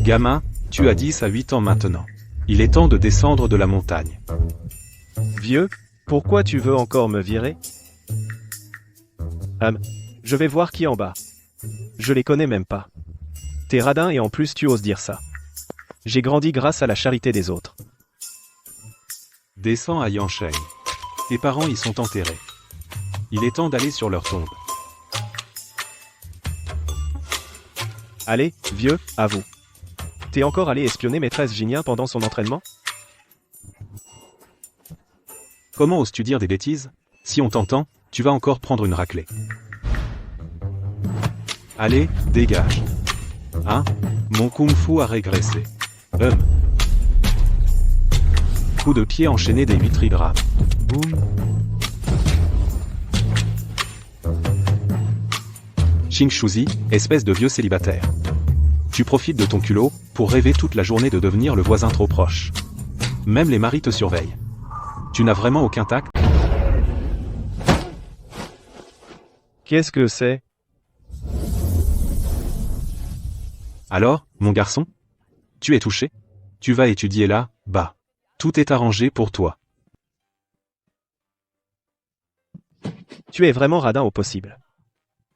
Gamin, tu as 10 à 8 ans maintenant. Il est temps de descendre de la montagne. Vieux, pourquoi tu veux encore me virer? Je vais voir qui est en bas. Je les connais même pas. T'es radin et en plus tu oses dire ça. J'ai grandi grâce à la charité des autres. Descends à Yansheng. Tes parents y sont enterrés. Il est temps d'aller sur leur tombe. Allez, vieux, à vous. T'es encore allé espionner maîtresse Jinyan pendant son entraînement? Comment oses-tu dire des bêtises? Si on t'entend, tu vas encore prendre une raclée. Allez, dégage. Hein? Mon kung-fu a régressé. Coup de pied enchaîné des 8 trigrammes. Boum. Xing Shuzi, espèce de vieux célibataire. Tu profites de ton culot pour rêver toute la journée de devenir le voisin trop proche. Même les maris te surveillent. Tu n'as vraiment aucun tact. Qu'est-ce que c'est? Alors, mon garçon? Tu es touché? Tu vas étudier là, bas. Tout est arrangé pour toi. Tu es vraiment radin au possible.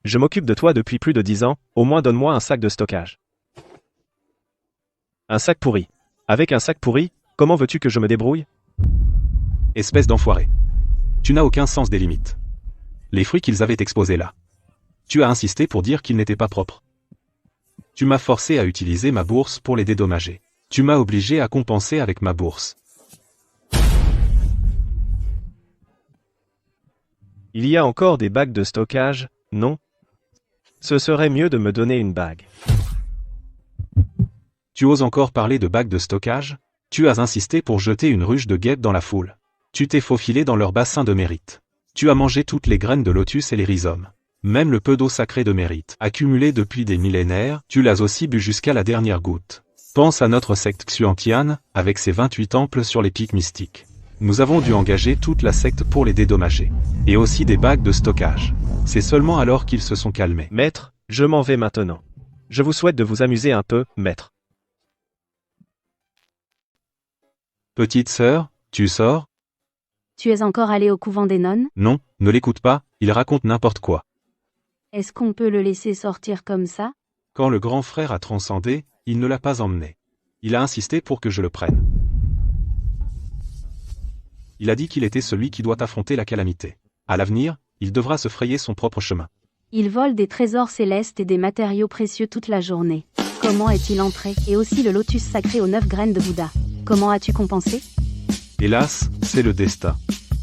Je m'occupe de toi depuis plus de 10 ans, au moins donne-moi un sac de stockage. Un sac pourri. Avec un sac pourri, comment veux-tu que je me débrouille? Espèce d'enfoiré. Tu n'as aucun sens des limites. Les fruits qu'ils avaient exposés là. Tu as insisté pour dire qu'ils n'étaient pas propres. Tu m'as forcé à utiliser ma bourse pour les dédommager. Tu m'as obligé à compenser avec ma bourse. Il y a encore des bagues de stockage, non? Ce serait mieux de me donner une bague. Tu oses encore parler de bagues de stockage? Tu as insisté pour jeter une ruche de guêpes dans la foule. Tu t'es faufilé dans leur bassin de mérite. Tu as mangé toutes les graines de lotus et les rhizomes. Même le peu d'eau sacrée de mérite, accumulée depuis des millénaires, tu l'as aussi bu jusqu'à la dernière goutte. Pense à notre secte Xuantian, avec ses 28 temples sur les pics mystiques. Nous avons dû engager toute la secte pour les dédommager. Et aussi des bagues de stockage. C'est seulement alors qu'ils se sont calmés. Maître, je m'en vais maintenant. Je vous souhaite de vous amuser un peu, maître. Petite sœur, tu sors? Tu es encore allé au couvent des nonnes? Non, ne l'écoute pas, il raconte n'importe quoi. Est-ce qu'on peut le laisser sortir comme ça? Quand le grand frère a transcendé, il ne l'a pas emmené. Il a insisté pour que je le prenne. Il a dit qu'il était celui qui doit affronter la calamité. À l'avenir, il devra se frayer son propre chemin. Il vole des trésors célestes et des matériaux précieux toute la journée. Comment est-il entré? Et aussi le lotus sacré aux 9 graines de Bouddha. Comment as-tu compensé? Hélas, c'est le destin.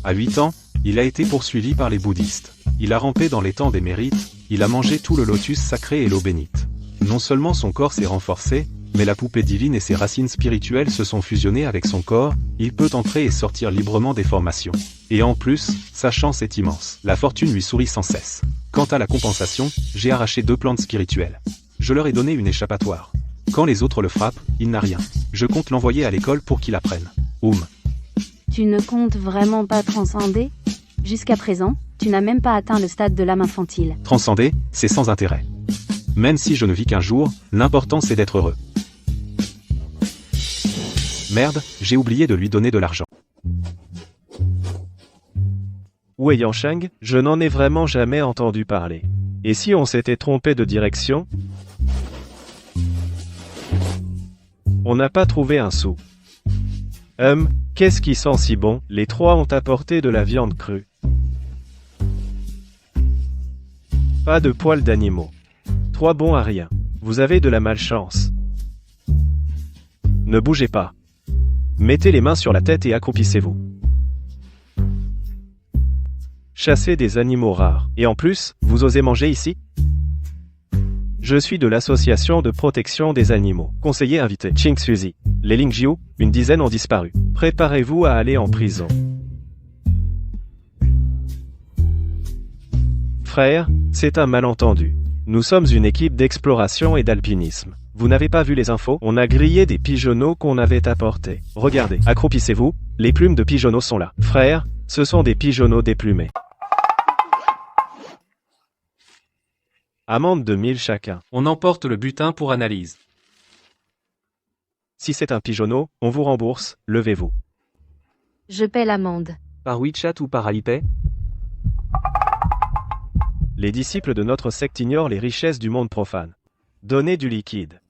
À 8 ans, il a été poursuivi par les bouddhistes. Il a rampé dans les temps des mérites, il a mangé tout le lotus sacré et l'eau bénite. Non seulement son corps s'est renforcé, mais la poupée divine et ses racines spirituelles se sont fusionnées avec son corps, il peut entrer et sortir librement des formations. Et en plus, sa chance est immense. La fortune lui sourit sans cesse. Quant à la compensation, j'ai arraché 2 plantes spirituelles. Je leur ai donné une échappatoire. Quand les autres le frappent, il n'a rien. Je compte l'envoyer à l'école pour qu'il apprenne. Tu ne comptes vraiment pas transcender? Jusqu'à présent, tu n'as même pas atteint le stade de l'âme infantile. Transcender, c'est sans intérêt. Même si je ne vis qu'un jour, l'important c'est d'être heureux. Merde, j'ai oublié de lui donner de l'argent. Où est Yansheng? Je n'en ai vraiment jamais entendu parler. Et si on s'était trompé de direction? On n'a pas trouvé un sou. Qu'est-ce qui sent si bon? Les 3 ont apporté de la viande crue. Pas de poils d'animaux. 3 bons à rien. Vous avez de la malchance. Ne bougez pas. Mettez les mains sur la tête et accroupissez-vous. Chassez des animaux rares. Et en plus, vous osez manger ici? Je suis de l'association de protection des animaux. Conseiller invité. Xing Suzi. Les Lingjiu, une dizaine ont disparu. Préparez-vous à aller en prison. Frère, c'est un malentendu. Nous sommes une équipe d'exploration et d'alpinisme. Vous n'avez pas vu les infos? On a grillé des pigeonneaux qu'on avait apportés. Regardez, accroupissez-vous, les plumes de pigeonneaux sont là. Frère, ce sont des pigeonneaux déplumés. Amende de 1000 chacun. On emporte le butin pour analyse. Si c'est un pigeonneau, on vous rembourse, levez-vous. Je paie l'amende. Par WeChat ou par Alipay? Les disciples de notre secte ignorent les richesses du monde profane. Donnez du liquide.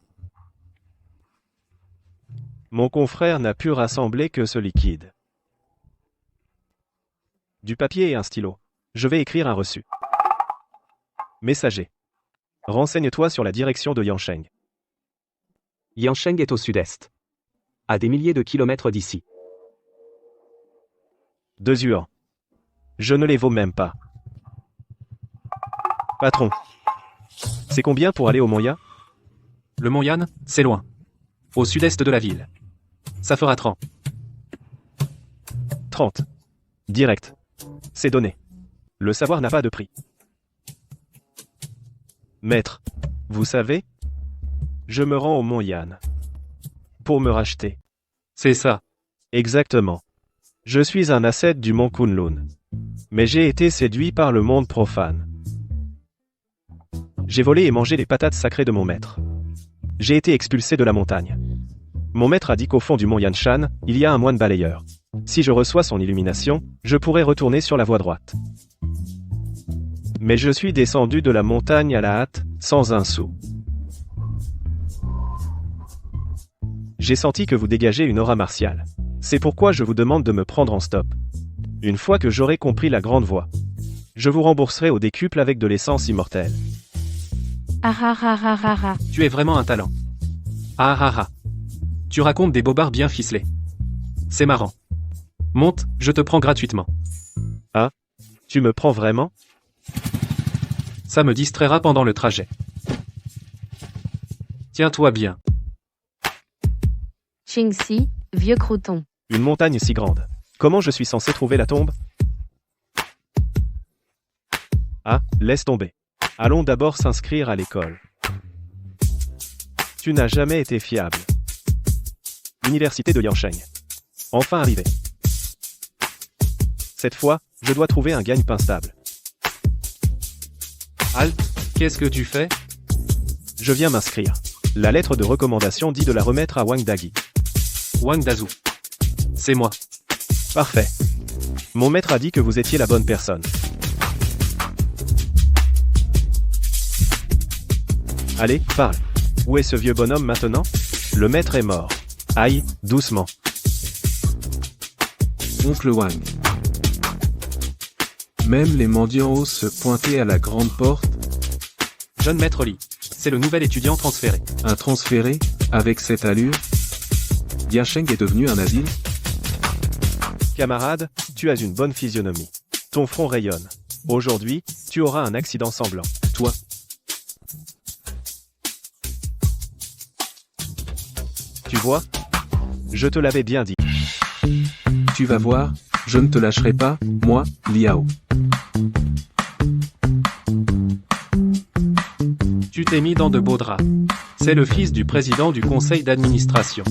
Mon confrère n'a pu rassembler que ce liquide. Du papier et un stylo. Je vais écrire un reçu. Messager. Renseigne-toi sur la direction de Yansheng. Yansheng est au sud-est. À des milliers de kilomètres d'ici. 2 yuans. Je ne les vaux même pas. Patron. C'est combien pour aller au Mont Yan? Le Mont Yan, c'est loin. Au sud-est de la ville. Ça fera 30. 30. Direct. C'est donné. Le savoir n'a pas de prix. Maître, vous savez, je me rends au Mont Yan. Pour me racheter. C'est ça. Exactement. Je suis un ascète du Mont Kunlun. Mais j'ai été séduit par le monde profane. J'ai volé et mangé les patates sacrées de mon maître. J'ai été expulsé de la montagne. Mon maître a dit qu'au fond du mont Yanshan, il y a un moine balayeur. Si je reçois son illumination, je pourrai retourner sur la voie droite. Mais je suis descendu de la montagne à la hâte, sans un sou. J'ai senti que vous dégagez une aura martiale. C'est pourquoi je vous demande de me prendre en stop. Une fois que j'aurai compris la grande voie, je vous rembourserai au décuple avec de l'essence immortelle. Ah ah ah ah ah ah. Tu es vraiment un talent. Ah ah ah. Tu racontes des bobards bien ficelés. C'est marrant. Monte, je te prends gratuitement. Ah? Tu me prends vraiment? Ça me distraira pendant le trajet. Tiens-toi bien. Qingxi, vieux crouton. Une montagne si grande. Comment je suis censé trouver la tombe? Ah, laisse tomber. Allons d'abord s'inscrire à l'école. Tu n'as jamais été fiable. Université de Yansheng. Enfin arrivé. Cette fois, je dois trouver un gagne-pain stable. Halt, qu'est-ce que tu fais? Je viens m'inscrire. La lettre de recommandation dit de la remettre à Wang Dagi. Wang Dazu. C'est moi. Parfait. Mon maître a dit que vous étiez la bonne personne. Allez, parle. Où est ce vieux bonhomme maintenant? Le maître est mort. Aïe, doucement. Oncle Wang. Même les mendiants osent se pointer à la grande porte. Jeune maître Li. C'est le nouvel étudiant transféré. Un transféré, avec cette allure. Yansheng est devenu un asile. Camarade, tu as une bonne physionomie. Ton front rayonne. Aujourd'hui, tu auras un accident sanglant. Toi, Tu vois? Je te l'avais bien dit. tu vas voir, je ne te lâcherai pas, moi, Liao. Tu t'es mis dans de beaux draps. C'est le fils du président du conseil d'administration.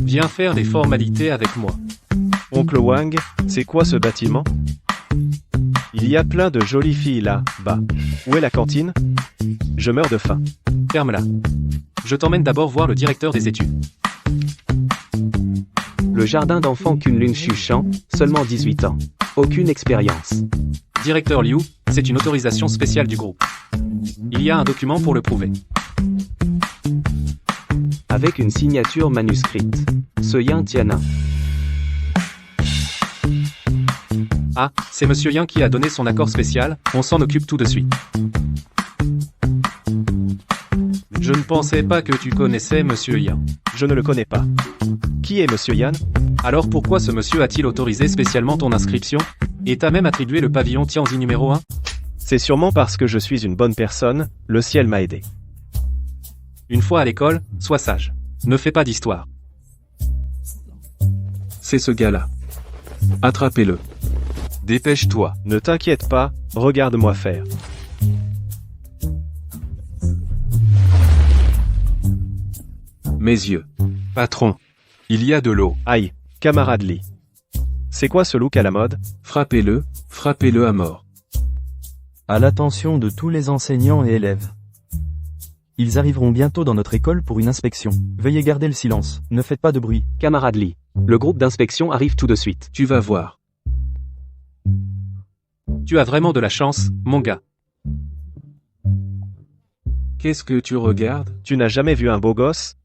Viens faire les formalités avec moi. Oncle Wang, c'est quoi ce bâtiment? Il y a plein de jolies filles là-bas. Où est la cantine? Je meurs de faim. Ferme-la. Je t'emmène d'abord voir le directeur des études. Le jardin d'enfants Kunlun Shushan, seulement 18 ans. Aucune expérience. Directeur Liu, c'est une autorisation spéciale du groupe. Il y a un document pour le prouver. Avec une signature manuscrite. Soyin Tiana. Ah, c'est Monsieur Yang qui a donné son accord spécial, on s'en occupe tout de suite. Je ne pensais pas que tu connaissais Monsieur Yang. Je ne le connais pas. Qui est Monsieur Yan? Alors pourquoi ce monsieur a-t-il autorisé spécialement ton inscription? Et t'a même attribué le pavillon Tianzi numéro 1? C'est sûrement parce que je suis une bonne personne, le ciel m'a aidé. Une fois à l'école, sois sage. Ne fais pas d'histoire. C'est ce gars-là. Attrapez-le. Dépêche-toi. Ne t'inquiète pas, regarde-moi faire. Mes yeux. Patron. Il y a de l'eau. Aïe, camarade Lee. C'est quoi ce look à la mode? Frappez-le à mort. À l'attention de tous les enseignants et élèves. Ils arriveront bientôt dans notre école pour une inspection. Veuillez garder le silence, ne faites pas de bruit. Camarade Lee, le groupe d'inspection arrive tout de suite. Tu vas voir. Tu as vraiment de la chance, mon gars. Qu'est-ce que tu regardes? Tu n'as jamais vu un beau gosse?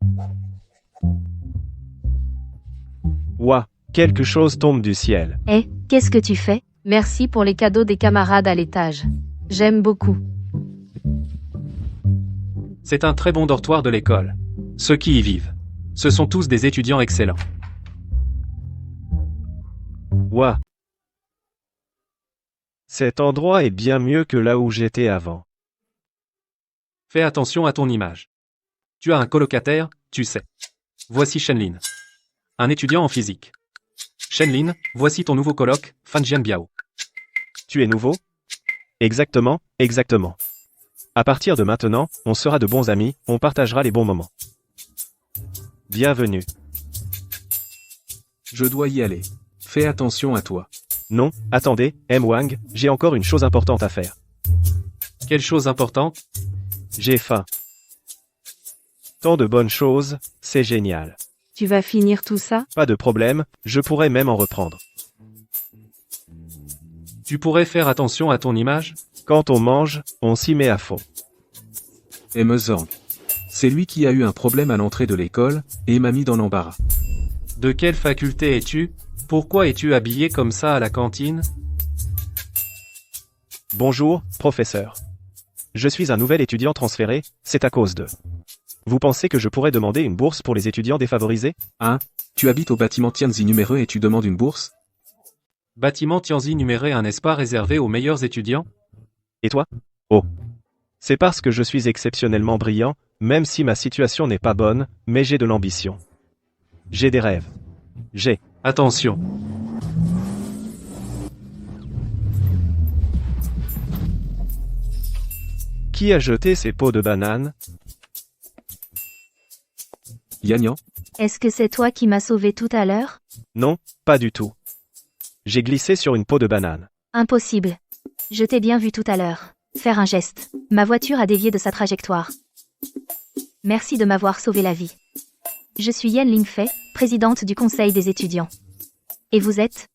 Ouah, quelque chose tombe du ciel. Eh, qu'est-ce que tu fais? Merci pour les cadeaux des camarades à l'étage. J'aime beaucoup. C'est un très bon dortoir de l'école. Ceux qui y vivent. Ce sont tous des étudiants excellents. Ouah. Cet endroit est bien mieux que là où j'étais avant. Fais attention à ton image. Tu as un colocataire, tu sais. Voici Shenlin. Un étudiant en physique. Shenlin, voici ton nouveau coloc, Fan Jianbiao. Tu es nouveau? Exactement, exactement. À partir de maintenant, on sera de bons amis, on partagera les bons moments. Bienvenue. Je dois y aller. Fais attention à toi. Non, attendez, M. Wang, j'ai encore une chose importante à faire. Quelle chose importante? J'ai faim. Tant de bonnes choses, c'est génial. Tu vas finir tout ça? Pas de problème, je pourrais même en reprendre. Tu pourrais faire attention à ton image? Quand on mange, on s'y met à fond. Et Mezang. C'est lui qui a eu un problème à l'entrée de l'école, et m'a mis dans l'embarras. De quelle faculté es-tu? Pourquoi es-tu habillé comme ça à la cantine? Bonjour, professeur. Je suis un nouvel étudiant transféré, c'est à cause de... Vous pensez que je pourrais demander une bourse pour les étudiants défavorisés? Hein? Tu habites au bâtiment Tianzi numéro et tu demandes une bourse? Bâtiment Tianzi numéré, un espace réservé aux meilleurs étudiants? Et toi? Oh. C'est parce que je suis exceptionnellement brillant, même si ma situation n'est pas bonne, mais j'ai de l'ambition. J'ai des rêves. J'ai... Attention. Qui a jeté ces pots de bananes? Yanyan? Est-ce que c'est toi qui m'as sauvé tout à l'heure? Non, pas du tout. J'ai glissé sur une peau de banane. Impossible. Je t'ai bien vu tout à l'heure. Faire un geste. Ma voiture a dévié de sa trajectoire. Merci de m'avoir sauvé la vie. Je suis Yan Lingfei, présidente du conseil des étudiants. Et vous êtes?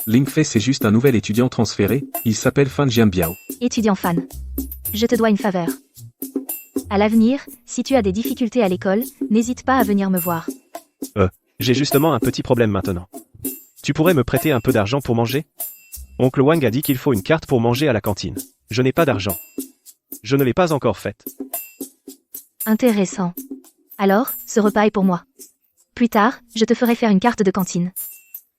Lingfei, c'est juste un nouvel étudiant transféré, il s'appelle Fan Jianbiao. Étudiant fan. Je te dois une faveur. À l'avenir, si tu as des difficultés à l'école, n'hésite pas à venir me voir. J'ai justement un petit problème maintenant. Tu pourrais me prêter un peu d'argent pour manger? Oncle Wang a dit qu'il faut une carte pour manger à la cantine. Je n'ai pas d'argent. Je ne l'ai pas encore faite. Intéressant. Alors, ce repas est pour moi. Plus tard, je te ferai faire une carte de cantine.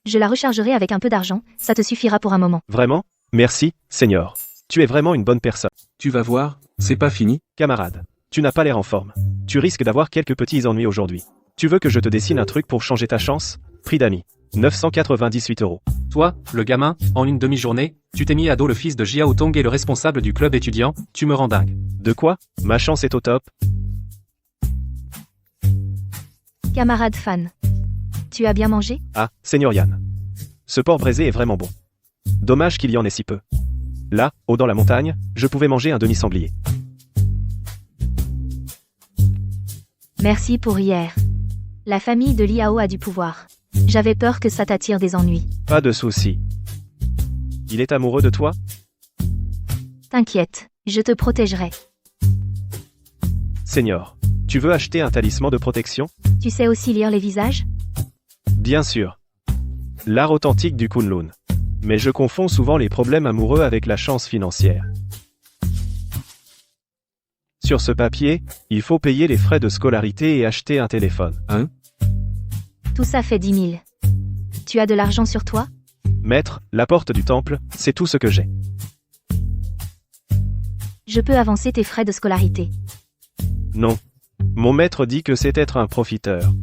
Je la rechargerai avec un peu d'argent, ça te suffira pour un moment. Vraiment? Merci, Seigneur. Tu es vraiment une bonne personne. Tu vas voir, c'est pas fini. Camarade, tu n'as pas l'air en forme. Tu risques d'avoir quelques petits ennuis aujourd'hui. Tu veux que je te dessine un truc pour changer ta chance? Prix d'amis. 998 €. Toi, le gamin, en une demi-journée, tu t'es mis à dos le fils de Jiao Tong et le responsable du club étudiant, tu me rends dingue. De quoi? Ma chance est au top. Camarade fan. Tu as bien mangé? Ah, Seigneur Yan. Ce porc braisé est vraiment bon. Dommage qu'il y en ait si peu. Là, haut dans la montagne, je pouvais manger un demi-sanglier. Merci pour hier. La famille de Liao a du pouvoir. J'avais peur que ça t'attire des ennuis. Pas de souci. Il est amoureux de toi? T'inquiète, je te protégerai. Seigneur, tu veux acheter un talisman de protection? Tu sais aussi lire les visages? Bien sûr. L'art authentique du Kunlun. Mais je confonds souvent les problèmes amoureux avec la chance financière. Sur ce papier, il faut payer les frais de scolarité et acheter un téléphone. Hein? Tout ça fait 10 000. Tu as de l'argent sur toi? Maître, la porte du temple, c'est tout ce que j'ai. Je peux avancer tes frais de scolarité. Non. Mon maître dit que c'est être un profiteur.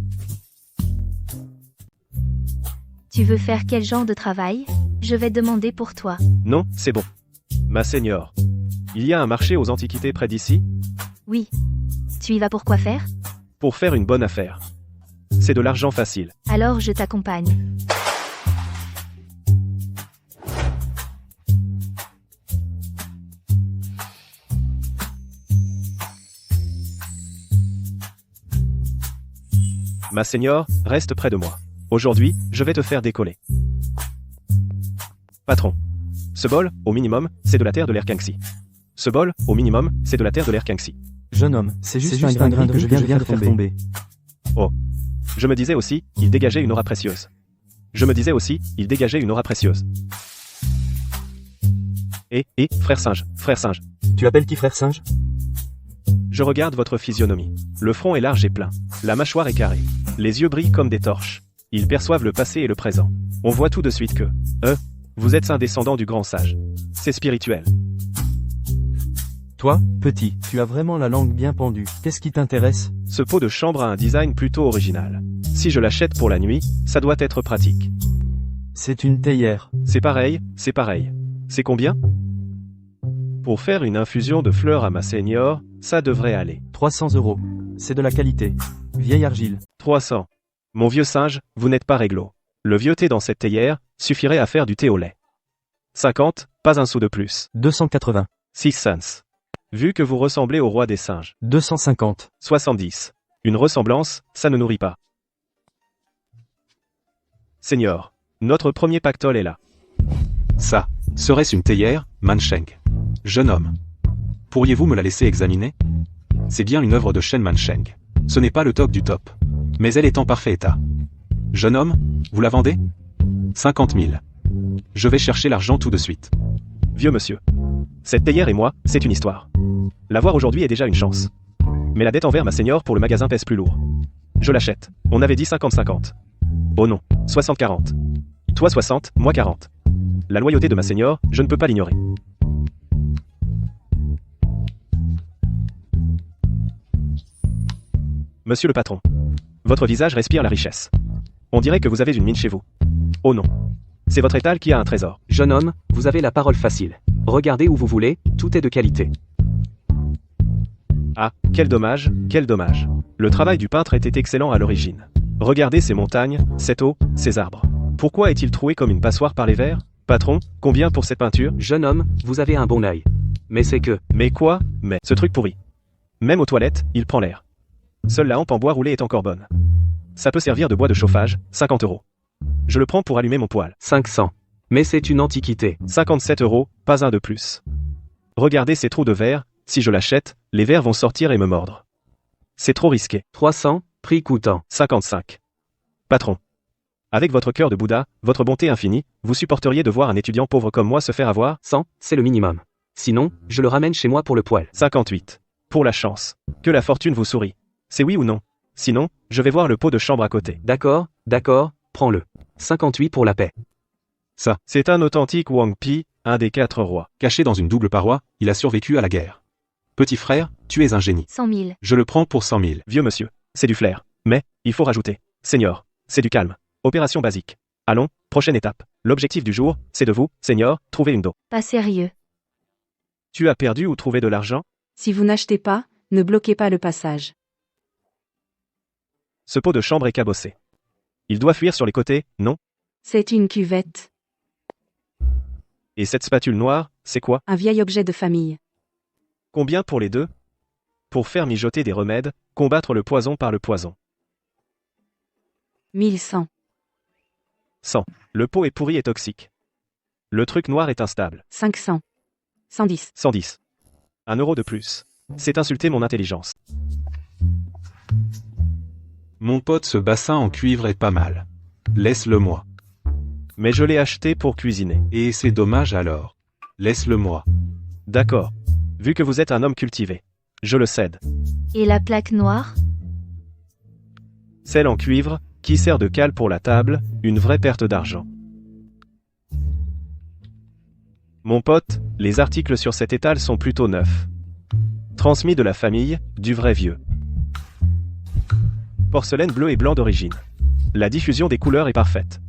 Tu veux faire quel genre de travail? Je vais demander pour toi. Non, c'est bon. Ma seigneur. Il y a un marché aux antiquités près d'ici? Oui. Tu y vas pour quoi faire? Pour faire une bonne affaire. C'est de l'argent facile. Alors je t'accompagne. Ma seigneur, reste près de moi. Aujourd'hui, je vais te faire décoller. Patron. Ce bol, au minimum, c'est de la terre de l'air Kangxi. Ce bol, au minimum, c'est de la terre de l'air Kangxi. Jeune homme, c'est juste un grain de riz que je viens de faire tomber. Oh. Je me disais aussi, il dégageait une aura précieuse. Je me disais aussi, il dégageait une aura précieuse. Frère singe, frère singe. Tu appelles qui frère singe? Je regarde votre physionomie. Le front est large et plein. La mâchoire est carrée. Les yeux brillent comme des torches. Ils perçoivent le passé et le présent. On voit tout de suite que, vous êtes un descendant du grand sage. C'est spirituel. Toi, petit, tu as vraiment la langue bien pendue. Qu'est-ce qui t'intéresse? Ce pot de chambre a un design plutôt original. Si je l'achète pour la nuit, ça doit être pratique. C'est une théière. C'est pareil, c'est pareil. C'est combien? Pour faire une infusion de fleurs à ma seigneur, ça devrait aller. 300 €. C'est de la qualité. Vieille argile. 300. Mon vieux singe, vous n'êtes pas réglo. Le vieux thé dans cette théière suffirait à faire du thé au lait. 50, pas un sou de plus. 280. 6 cents. Vu que vous ressemblez au roi des singes. 250. 70. Une ressemblance, ça ne nourrit pas. Seigneur, notre premier pactole est là. Ça, serait-ce une théière, Mansheng? Jeune homme. Pourriez-vous me la laisser examiner? C'est bien une œuvre de Shen Mansheng. Ce n'est pas le top du top. Mais elle est en parfait état. Jeune homme, vous la vendez? 50 000. Je vais chercher l'argent tout de suite. Vieux monsieur. Cette théière et moi, c'est une histoire. L'avoir aujourd'hui est déjà une chance. Mais la dette envers ma seigneur pour le magasin pèse plus lourd. Je l'achète. On avait dit 50-50. Oh non, 60-40. Toi 60, moi 40. La loyauté de ma seigneur, je ne peux pas l'ignorer. Monsieur le patron. Votre visage respire la richesse. On dirait que vous avez une mine chez vous. Oh non. C'est votre étal qui a un trésor. Jeune homme, vous avez la parole facile. Regardez où vous voulez, tout est de qualité. Ah, quel dommage, quel dommage. Le travail du peintre était excellent à l'origine. Regardez ces montagnes, cette eau, ces arbres. Pourquoi est-il troué comme une passoire par les vers? Patron, combien pour cette peinture? Jeune homme, vous avez un bon œil. Mais c'est que... Mais quoi? Mais, ce truc pourri. Même aux toilettes, il prend l'air. Seule la hampe en bois roulé est encore bonne. Ça peut servir de bois de chauffage, 50 €. Je le prends pour allumer mon poêle. 500. Mais c'est une antiquité. 57 €, pas un de plus. Regardez ces trous de verre, si je l'achète, les vers vont sortir et me mordre. C'est trop risqué. 300, prix coûtant. 55. Patron. Avec votre cœur de Bouddha, votre bonté infinie, vous supporteriez de voir un étudiant pauvre comme moi se faire avoir? 100, c'est le minimum. Sinon, je le ramène chez moi pour le poêle. 58. Pour la chance. Que la fortune vous sourie. C'est oui ou non? Sinon, je vais voir le pot de chambre à côté. D'accord, prends-le. 58 pour la paix. Ça, C'est un authentique Wang Pi, un des 4 rois. caché dans une double paroi, il a survécu à la guerre. Petit frère, tu es un génie. 100 000. Je le prends pour 100 000. Vieux monsieur, c'est du flair. Mais, il faut rajouter. Seigneur, c'est du calme. Opération basique. Allons, prochaine étape. L'objectif du jour, c'est de vous, Seigneur, trouver une dot. Pas sérieux. Tu as perdu ou trouvé de l'argent? Si vous n'achetez pas, ne bloquez pas le passage. Ce pot de chambre est cabossé. Il doit fuir sur les côtés, non? C'est une cuvette, Et cette spatule noire, c'est quoi? un vieil objet de famille. Combien pour les deux? Pour faire mijoter des remèdes, combattre le poison par le poison. 1100. 100. Le pot est pourri et toxique. Le truc noir est instable. 500. 110. 110. 1 € de plus. C'est insulter mon intelligence. Mon pote, ce bassin en cuivre est pas mal. Laisse-le moi. Mais je l'ai acheté pour cuisiner. Et c'est dommage alors. Laisse-le moi. D'accord. Vu que vous êtes un homme cultivé. Je le cède. Et la plaque noire? Celle en cuivre, qui sert de cale pour la table, une vraie perte d'argent. Mon pote, les articles sur cet étal sont plutôt neufs. Transmis de la famille, du vrai vieux. Porcelaine bleu et blanc d'origine. La diffusion des couleurs est parfaite.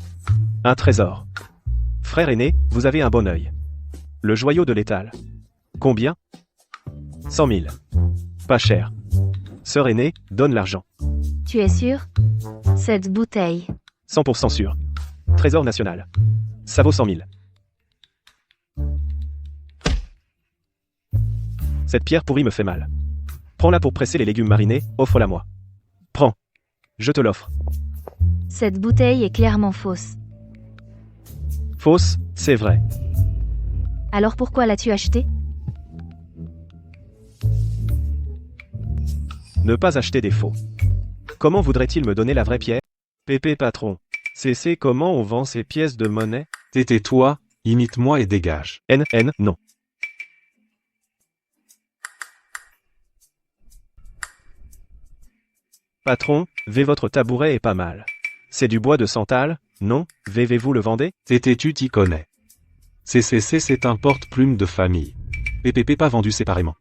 Un trésor. Frère aîné, vous avez un bon œil. Le joyau de l'étal. Combien? 100 000. Pas cher. Sœur aînée, donne l'argent. Tu es sûr? Cette bouteille. 100% sûr. Trésor national. Ça vaut 100 000. Cette pierre pourrie me fait mal. Prends-la pour presser les légumes marinés, offre-la moi. Prends. Je te l'offre. Cette bouteille est clairement fausse. Fausse, c'est vrai. Alors pourquoi l'as-tu achetée? Ne pas acheter des faux. Comment voudrait-il me donner la vraie pièce? Pépé patron. C'est comment on vend ces pièces de monnaie? Tais-toi, imite-moi et dégage. Non. Patron, votre tabouret est pas mal. C'est du bois de santal, non? Vous le vendez? Tu t'y connais. C'est un porte-plume de famille. PPP pas vendu séparément.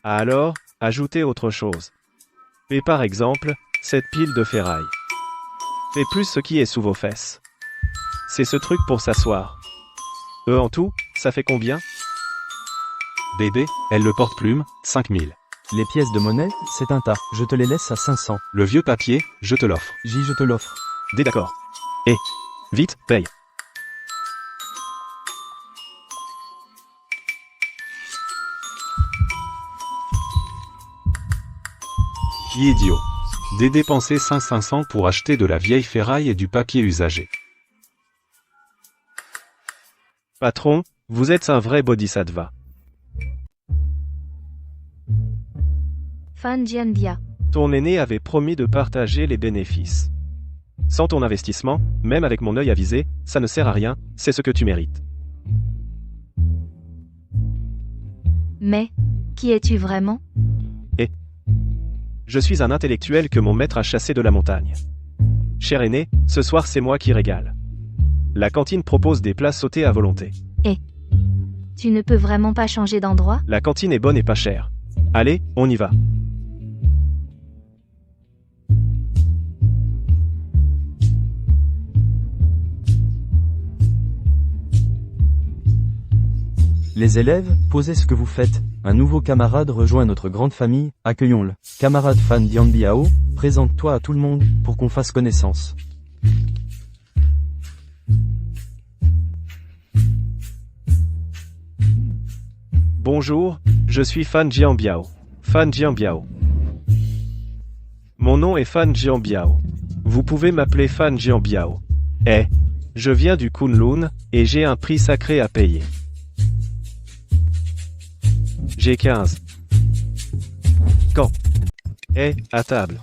Alors, ajoutez autre chose. Et par exemple, cette pile de ferraille. Fais plus ce qui est sous vos fesses. C'est ce truc pour s'asseoir. En tout, ça fait combien? Bébé, elle le porte-plume, 5000. Les pièces de monnaie, c'est un tas. Je te les laisse à 500. Le vieux papier, je te l'offre. Je te l'offre. D'accord. Vite, paye. Idiot. Dépenser 500 pour acheter de la vieille ferraille et du papier usagé. Patron, vous êtes un vrai bodhisattva. Fan Jianbia. Ton aîné avait promis de partager les bénéfices. Sans ton investissement, même avec mon œil avisé, ça ne sert à rien, c'est ce que tu mérites. Mais, qui es-tu vraiment? Je suis un intellectuel que mon maître a chassé de la montagne. Cher aîné, ce soir c'est moi qui régale. La cantine propose des plats sautés à volonté. Tu ne peux vraiment pas changer d'endroit? La cantine est bonne et pas chère. Allez, on y va. Les élèves, posez ce que vous faites. Un nouveau camarade rejoint notre grande famille, accueillons-le. Camarade Fan Jianbiao, présente-toi à tout le monde, pour qu'on fasse connaissance. Bonjour, je suis Fan Jianbiao. Fan Jianbiao. Mon nom est Fan Jianbiao. Vous pouvez m'appeler Fan Jianbiao. Je viens du Kunlun, et j'ai un prix sacré à payer. J'ai 15. Quand? À table.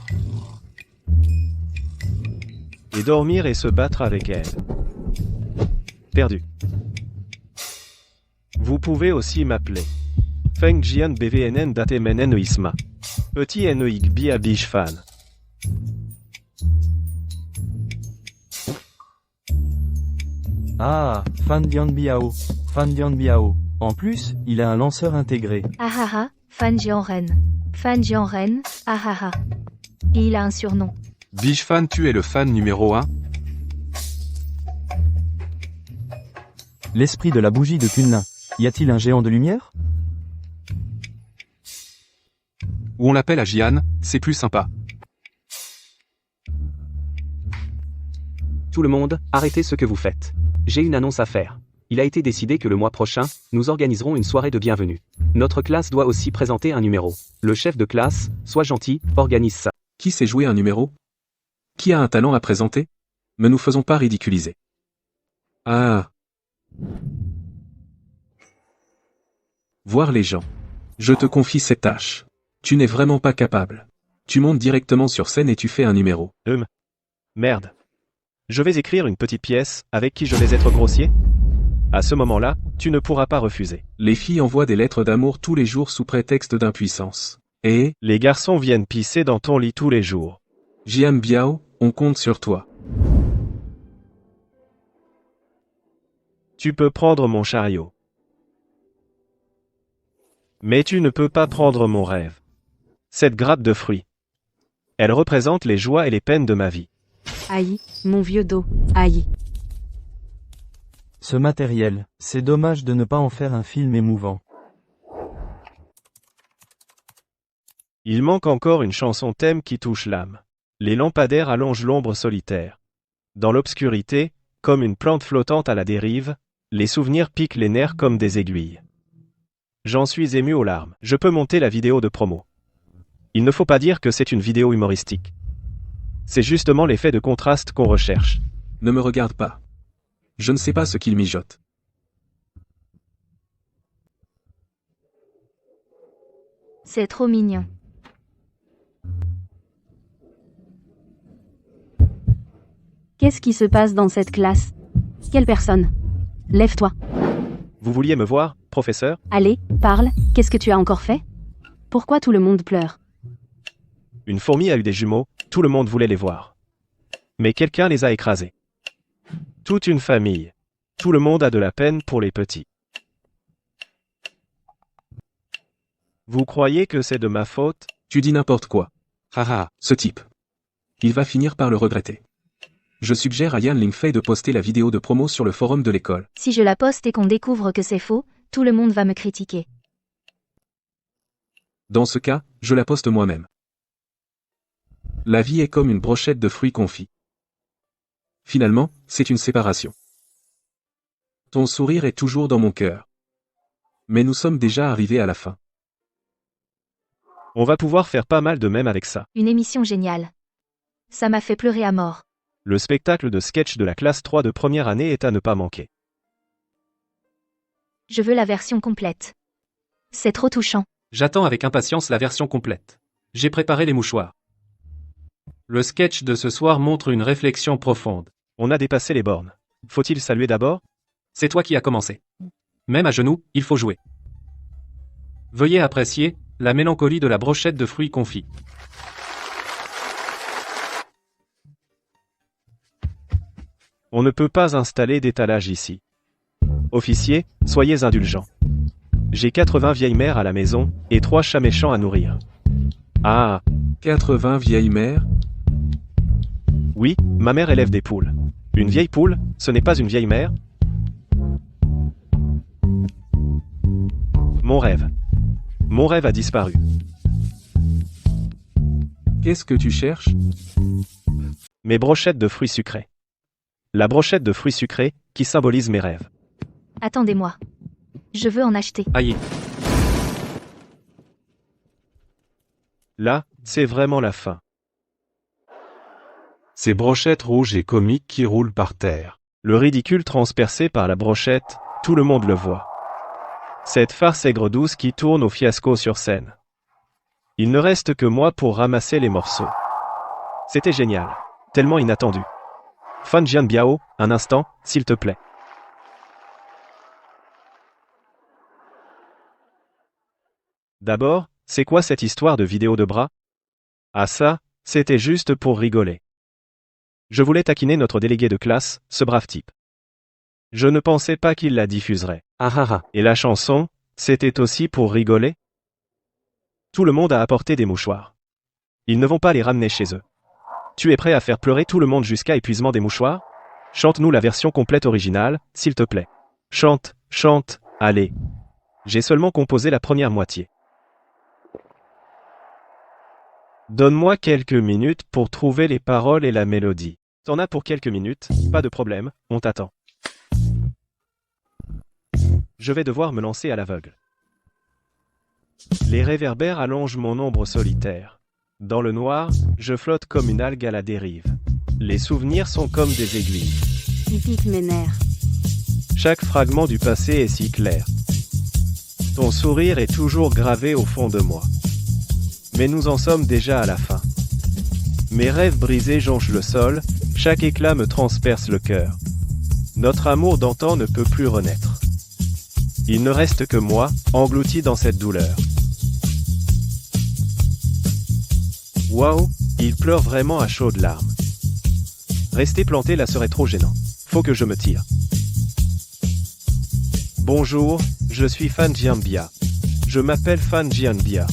Et dormir et se battre avec elle. Perdu. Vous pouvez aussi m'appeler Feng Jian BVNN Datemenen Isma. Petit Noik Bia Biche Fan. Ah, Fan Jianbiao. Fan Jianbiao. En plus, il a un lanceur intégré. Ahaha, Fan Jianren. Fan Jianren, ahaha. Et il a un surnom. Biche Fan, tu es le fan numéro 1? L'esprit de la bougie de Kunlun. Y a-t-il un géant de lumière? Ou on l'appelle à Jian, c'est plus sympa. Tout le monde, arrêtez ce que vous faites. J'ai une annonce à faire. Il a été décidé que le mois prochain, nous organiserons une soirée de bienvenue. Notre classe doit aussi présenter un numéro. Le chef de classe, sois gentil, organise ça. Qui sait jouer un numéro? Qui a un talent à présenter? Ne nous faisons pas ridiculiser. Ah. Voir les gens. Je te confie cette tâche. Tu n'es vraiment pas capable. Tu montes directement sur scène et tu fais un numéro. Merde. Je vais écrire une petite pièce, avec qui je vais être grossier? À ce moment-là, tu ne pourras pas refuser. Les filles envoient des lettres d'amour tous les jours sous prétexte d'impuissance. Et, Les garçons viennent pisser dans ton lit tous les jours. Jianbiao, on compte sur toi. Tu peux prendre mon chariot. Mais tu ne peux pas prendre mon rêve. Cette grappe de fruits. Elle représente les joies et les peines de ma vie. Aïe, mon vieux dos, aïe. Ce matériel, c'est dommage de ne pas en faire un film émouvant. Il manque encore une chanson thème qui touche l'âme. Les lampadaires allongent l'ombre solitaire. Dans l'obscurité, comme une plante flottante à la dérive, les souvenirs piquent les nerfs comme des aiguilles. J'en suis ému aux larmes. Je peux monter la vidéo de promo. Il ne faut pas dire que c'est une vidéo humoristique. C'est justement l'effet de contraste qu'on recherche. Ne me regarde pas. Je ne sais pas ce qu'il mijote. C'est trop mignon. Qu'est-ce qui se passe dans cette classe? Quelle personne? Lève-toi. Vous vouliez me voir, professeur? Allez, parle, qu'est-ce que tu as encore fait? Pourquoi tout le monde pleure? Une fourmi a eu des jumeaux, tout le monde voulait les voir. Mais quelqu'un les a écrasés. Toute une famille. Tout le monde a de la peine pour les petits. Vous croyez que c'est de ma faute? Tu dis n'importe quoi. Haha, ce type. Il va finir par le regretter. Je suggère à Yan Lingfei de poster la vidéo de promo sur le forum de l'école. Si je la poste et qu'on découvre que c'est faux, tout le monde va me critiquer. Dans ce cas, je la poste moi-même. La vie est comme une brochette de fruits confits. Finalement, c'est une séparation. Ton sourire est toujours dans mon cœur. Mais nous sommes déjà arrivés à la fin. On va pouvoir faire pas mal de mèmes avec ça. Une émission géniale. Ça m'a fait pleurer à mort. Le spectacle de sketch de la classe 3 de première année est à ne pas manquer. Je veux la version complète. C'est trop touchant. J'attends avec impatience la version complète. J'ai préparé les mouchoirs. Le sketch de ce soir montre une réflexion profonde. On a dépassé les bornes. Faut-il saluer d'abord? C'est toi qui as commencé. Même à genoux, il faut jouer. Veuillez apprécier la mélancolie de la brochette de fruits confits. On ne peut pas installer d'étalage ici. Officier, soyez indulgents. J'ai 80 vieilles mères à la maison, et 3 chats méchants à nourrir. Ah, 80 vieilles mères? oui, ma mère élève des poules. Une vieille poule, ce n'est pas une vieille mère? Mon rêve. Mon rêve a disparu. Qu'est-ce que tu cherches? Mes brochettes de fruits sucrés. La brochette de fruits sucrés, qui symbolise mes rêves. Attendez-moi. Je veux en acheter. Aïe. Là, c'est vraiment la fin. Ces brochettes rouges et comiques qui roulent par terre. Le ridicule transpercé par la brochette, tout le monde le voit. Cette farce aigre-douce qui tourne au fiasco sur scène. Il ne reste que moi pour ramasser les morceaux. C'était génial. Tellement inattendu. Fan Jianbiao, un instant, s'il te plaît. D'abord, c'est quoi cette histoire de vidéo de bras? Ah ça, c'était juste pour rigoler. Je voulais taquiner notre délégué de classe, ce brave type. Je ne pensais pas qu'il la diffuserait. Ah ah ah. Et la chanson, c'était aussi pour rigoler? Tout le monde a apporté des mouchoirs. Ils ne vont pas les ramener chez eux. Tu es prêt à faire pleurer tout le monde jusqu'à épuisement des mouchoirs? Chante-nous la version complète originale, s'il te plaît. Chante, chante, allez. J'ai seulement composé la première moitié. Donne-moi quelques minutes pour trouver les paroles et la mélodie. T'en as pour quelques minutes, pas de problème, on t'attend. Je vais devoir me lancer à l'aveugle. Les réverbères allongent mon ombre solitaire. Dans le noir, je flotte comme une algue à la dérive. Les souvenirs sont comme des aiguilles. Il pique mes nerfs. Chaque fragment du passé est si clair. Ton sourire est toujours gravé au fond de moi. Mais nous en sommes déjà à la fin. Mes rêves brisés jonchent le sol, chaque éclat me transperce le cœur. Notre amour d'antan ne peut plus renaître. Il ne reste que moi, englouti dans cette douleur. Waouh, il pleure vraiment à chaudes larmes. Rester planté là serait trop gênant. Faut que je me tire. Bonjour, je suis Fan Jianbia. Je m'appelle Fan Jianbia.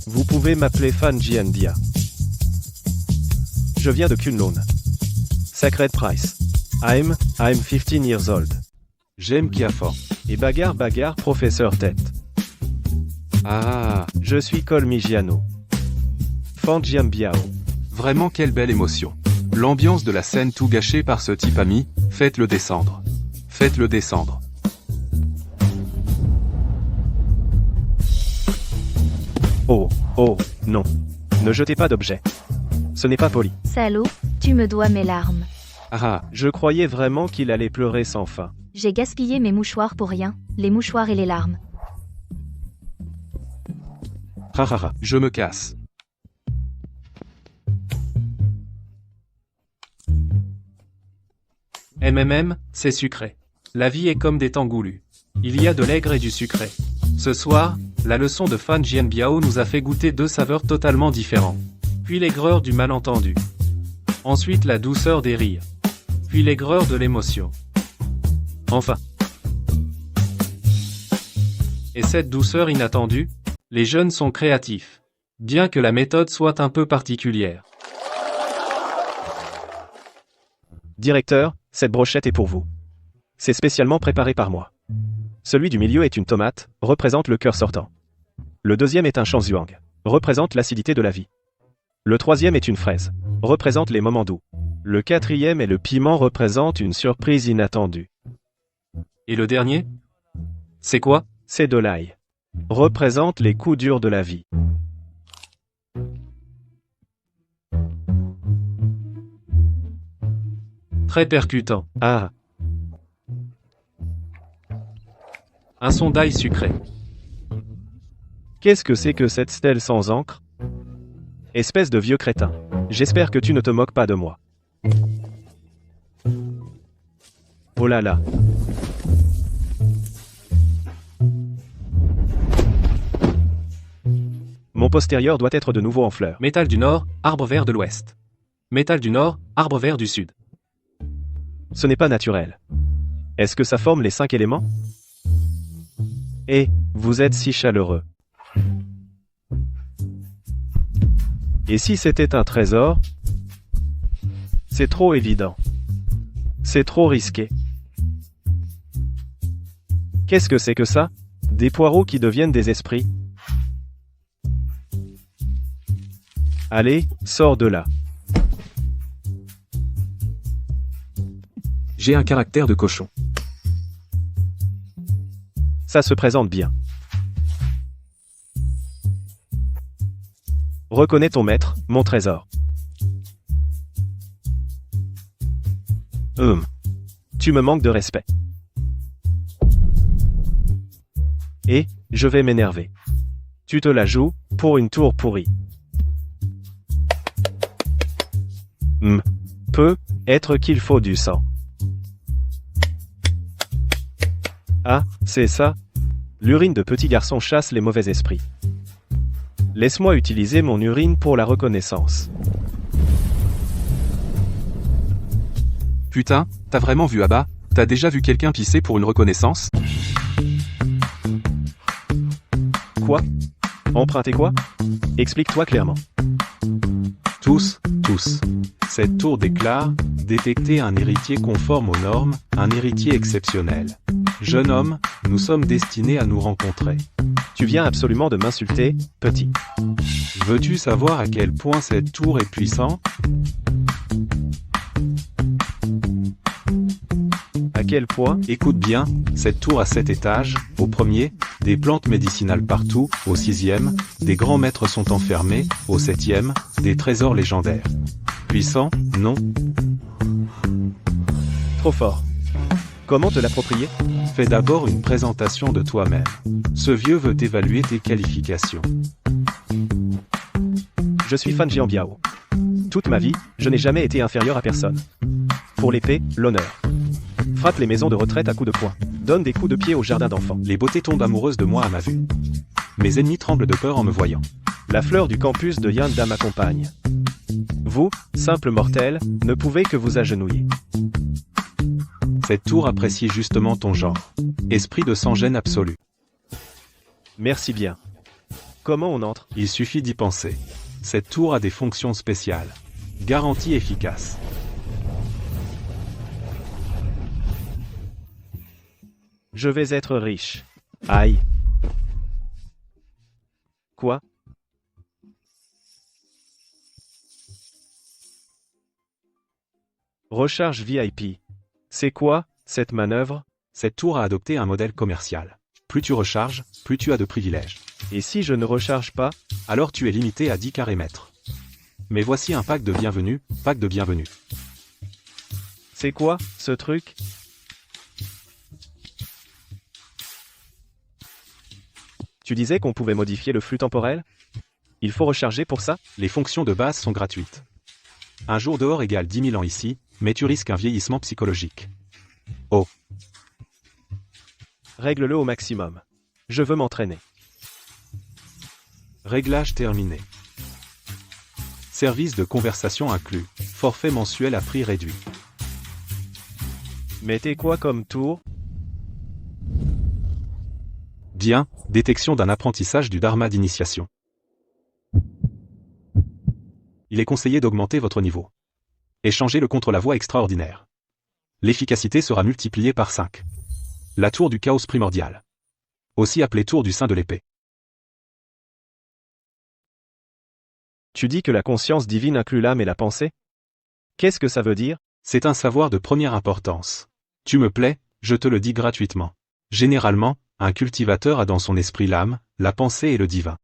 Vous pouvez m'appeler Fan Jianbia. Je viens de Kunlun. Sacred Price. I'm 15 years old. J'aime Kiafor. Et bagarre, professeur tête. Ah, Je suis Colmigiano. Fan Jianbiao. vraiment quelle belle émotion. L'ambiance de la scène tout gâchée par ce type ami, faites-le descendre. Faites-le descendre. Oh, non. Ne jetez pas d'objets. Ce n'est pas poli. Salaud, tu me dois mes larmes. Ah, je croyais vraiment qu'il allait pleurer sans fin. J'ai gaspillé mes mouchoirs pour rien, les mouchoirs et les larmes. Je me casse. C'est sucré. La vie est comme des tangoulus. Il y a de l'aigre et du sucré. Ce soir, la leçon de Fan Jianbiao nous a fait goûter deux saveurs totalement différentes. Puis l'aigreur du malentendu. Ensuite la douceur des rires. Puis l'aigreur de l'émotion. Enfin. Et cette douceur inattendue, les jeunes sont créatifs. Bien que la méthode soit un peu particulière. Directeur, cette brochette est pour vous. C'est spécialement préparé par moi. Celui du milieu est une tomate, représente le cœur sortant. Le deuxième est un shanzhuang, représente l'acidité de la vie. Le troisième est une fraise, représente les moments doux. Le quatrième est le piment, représente une surprise inattendue. Et le dernier? C'est quoi? C'est de l'ail, représente les coups durs de la vie. Très percutant. Ah, Un son d'ail sucré. qu'est-ce que c'est que cette stèle sans encre? Espèce de vieux crétin. J'espère que tu ne te moques pas de moi. Oh là là. Mon postérieur doit être de nouveau en fleurs. Métal du Nord, arbre vert de l'Ouest. Métal du Nord, arbre vert du Sud. Ce n'est pas naturel. Est-ce que ça forme les 5 éléments? Et, vous êtes si chaleureux. Et si c'était un trésor? C'est trop évident. C'est trop risqué. Qu'est-ce que c'est que ça? Des poireaux qui deviennent des esprits? Allez, sors de là. J'ai un caractère de cochon. Ça se présente bien. Reconnais ton maître, mon trésor. Tu me manques de respect. Et, je vais m'énerver. Tu te la joues, pour une tour pourrie. Peut être qu'il faut du sang. Ah, c'est ça. L'urine de petit garçon chasse les mauvais esprits. Laisse-moi utiliser mon urine pour la reconnaissance. Putain, t'as vraiment vu Abba? T'as déjà vu quelqu'un pisser pour une reconnaissance? Quoi? Emprunter quoi? Explique-toi clairement. Tous. Cette tour déclare détecter un héritier conforme aux normes, un héritier exceptionnel. Jeune homme, nous sommes destinés à nous rencontrer. Tu viens absolument de m'insulter, petit. Veux-tu savoir à quel point cette tour est puissante? À quel point? Écoute bien, cette tour a 7 étages. Au premier, des plantes médicinales partout. Au 6e, des grands maîtres sont enfermés. Au 7e, des trésors légendaires. Puissant? Non. Trop fort. Comment te l'approprier? Fais d'abord une présentation de toi-même. Ce vieux veut évaluer tes qualifications. Je suis Fan Jianbiao. Toute ma vie, je n'ai jamais été inférieur à personne. Pour l'épée, l'honneur. Frappe les maisons de retraite à coups de poing. Donne des coups de pied au jardin d'enfants. Les beautés tombent amoureuses de moi à ma vue. Mes ennemis tremblent de peur en me voyant. La fleur du campus de Yanda m'accompagne. Vous, simple mortel, ne pouvez que vous agenouiller. Cette tour apprécie justement ton genre. Esprit de sans-gêne absolu. Merci bien. Comment on entre? Il suffit d'y penser. Cette tour a des fonctions spéciales. Garantie efficace. Je vais être riche. Aïe. Quoi? Recharge VIP. C'est quoi, cette manœuvre? Cette tour a adopté un modèle commercial. Plus tu recharges, plus tu as de privilèges. Et si je ne recharge pas? Alors tu es limité à 10 carrés mètres. Mais voici un pack de bienvenue, pack de bienvenue. C'est quoi, ce truc? Tu disais qu'on pouvait modifier le flux temporel? Il faut recharger pour ça? Les fonctions de base sont gratuites. Un jour dehors égale 10 000 ans ici, mais tu risques un vieillissement psychologique. Oh. Règle-le au maximum. Je veux m'entraîner. Réglage terminé. Service de conversation inclus. Forfait mensuel à prix réduit. Mettez quoi comme tour? Bien, détection d'un apprentissage du dharma d'initiation. Il est conseillé d'augmenter votre niveau. Échangez-le contre la voie extraordinaire. L'efficacité sera multipliée par 5. La tour du chaos primordial. Aussi appelée tour du sein de l'épée. Tu dis que la conscience divine inclut l'âme et la pensée? Qu'est-ce que ça veut dire? C'est un savoir de première importance. Tu me plais, je te le dis gratuitement. Généralement, un cultivateur a dans son esprit l'âme, la pensée et le divin.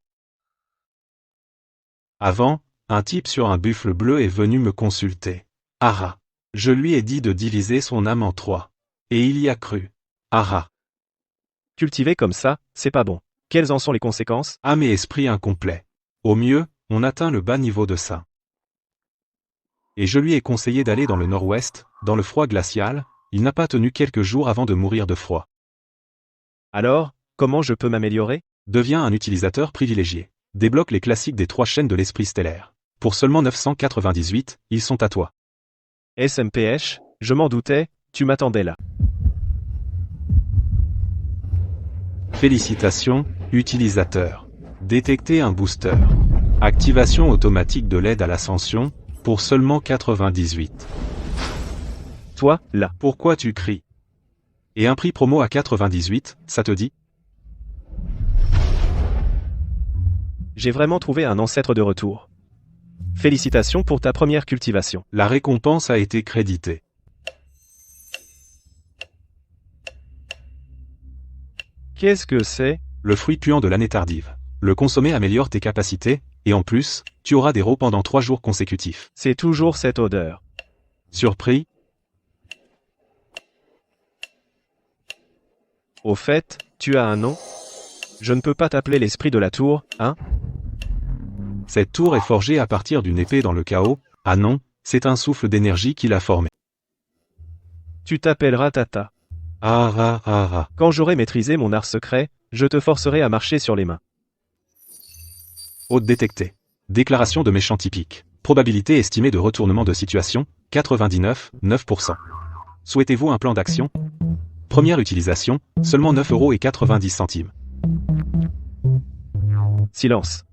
Avant, un type sur un buffle bleu est venu me consulter. Ara. Je lui ai dit de diviser son âme en 3. Et il y a cru. Ara. Cultiver comme ça, c'est pas bon. Quelles en sont les conséquences? Âme et esprit incomplet. Au mieux, on atteint le bas niveau de ça. Et je lui ai conseillé d'aller dans le nord-ouest, dans le froid glacial, il n'a pas tenu quelques jours avant de mourir de froid. Alors, comment je peux m'améliorer? Deviens un utilisateur privilégié. Débloque les classiques des 3 chaînes de l'esprit stellaire. Pour seulement 998, ils sont à toi. SMPH, je m'en doutais, tu m'attendais là. Félicitations, utilisateur. Détecter un booster. Activation automatique de l'aide à l'ascension, pour seulement 98. Toi, là. Pourquoi tu cries? Et un prix promo à 98, ça te dit? J'ai vraiment trouvé un ancêtre de retour. Félicitations pour ta première cultivation. La récompense a été créditée. Qu'est-ce que c'est? Le fruit puant de l'année tardive. Le consommer améliore tes capacités, et en plus, tu auras des rots pendant 3 jours consécutifs. C'est toujours cette odeur. Surpris? Au fait, tu as un nom? Je ne peux pas t'appeler l'esprit de la tour, hein? Cette tour est forgée à partir d'une épée dans le chaos. Ah non, c'est un souffle d'énergie qui l'a formée. Tu t'appelleras Tata. Ah ah ah ah. Quand j'aurai maîtrisé mon art secret, je te forcerai à marcher sur les mains. Hôte détectée. Déclaration de méchant typique. Probabilité estimée de retournement de situation, 99,9%. Souhaitez-vous un plan d'action? Première utilisation, seulement 9,90 €. Silence.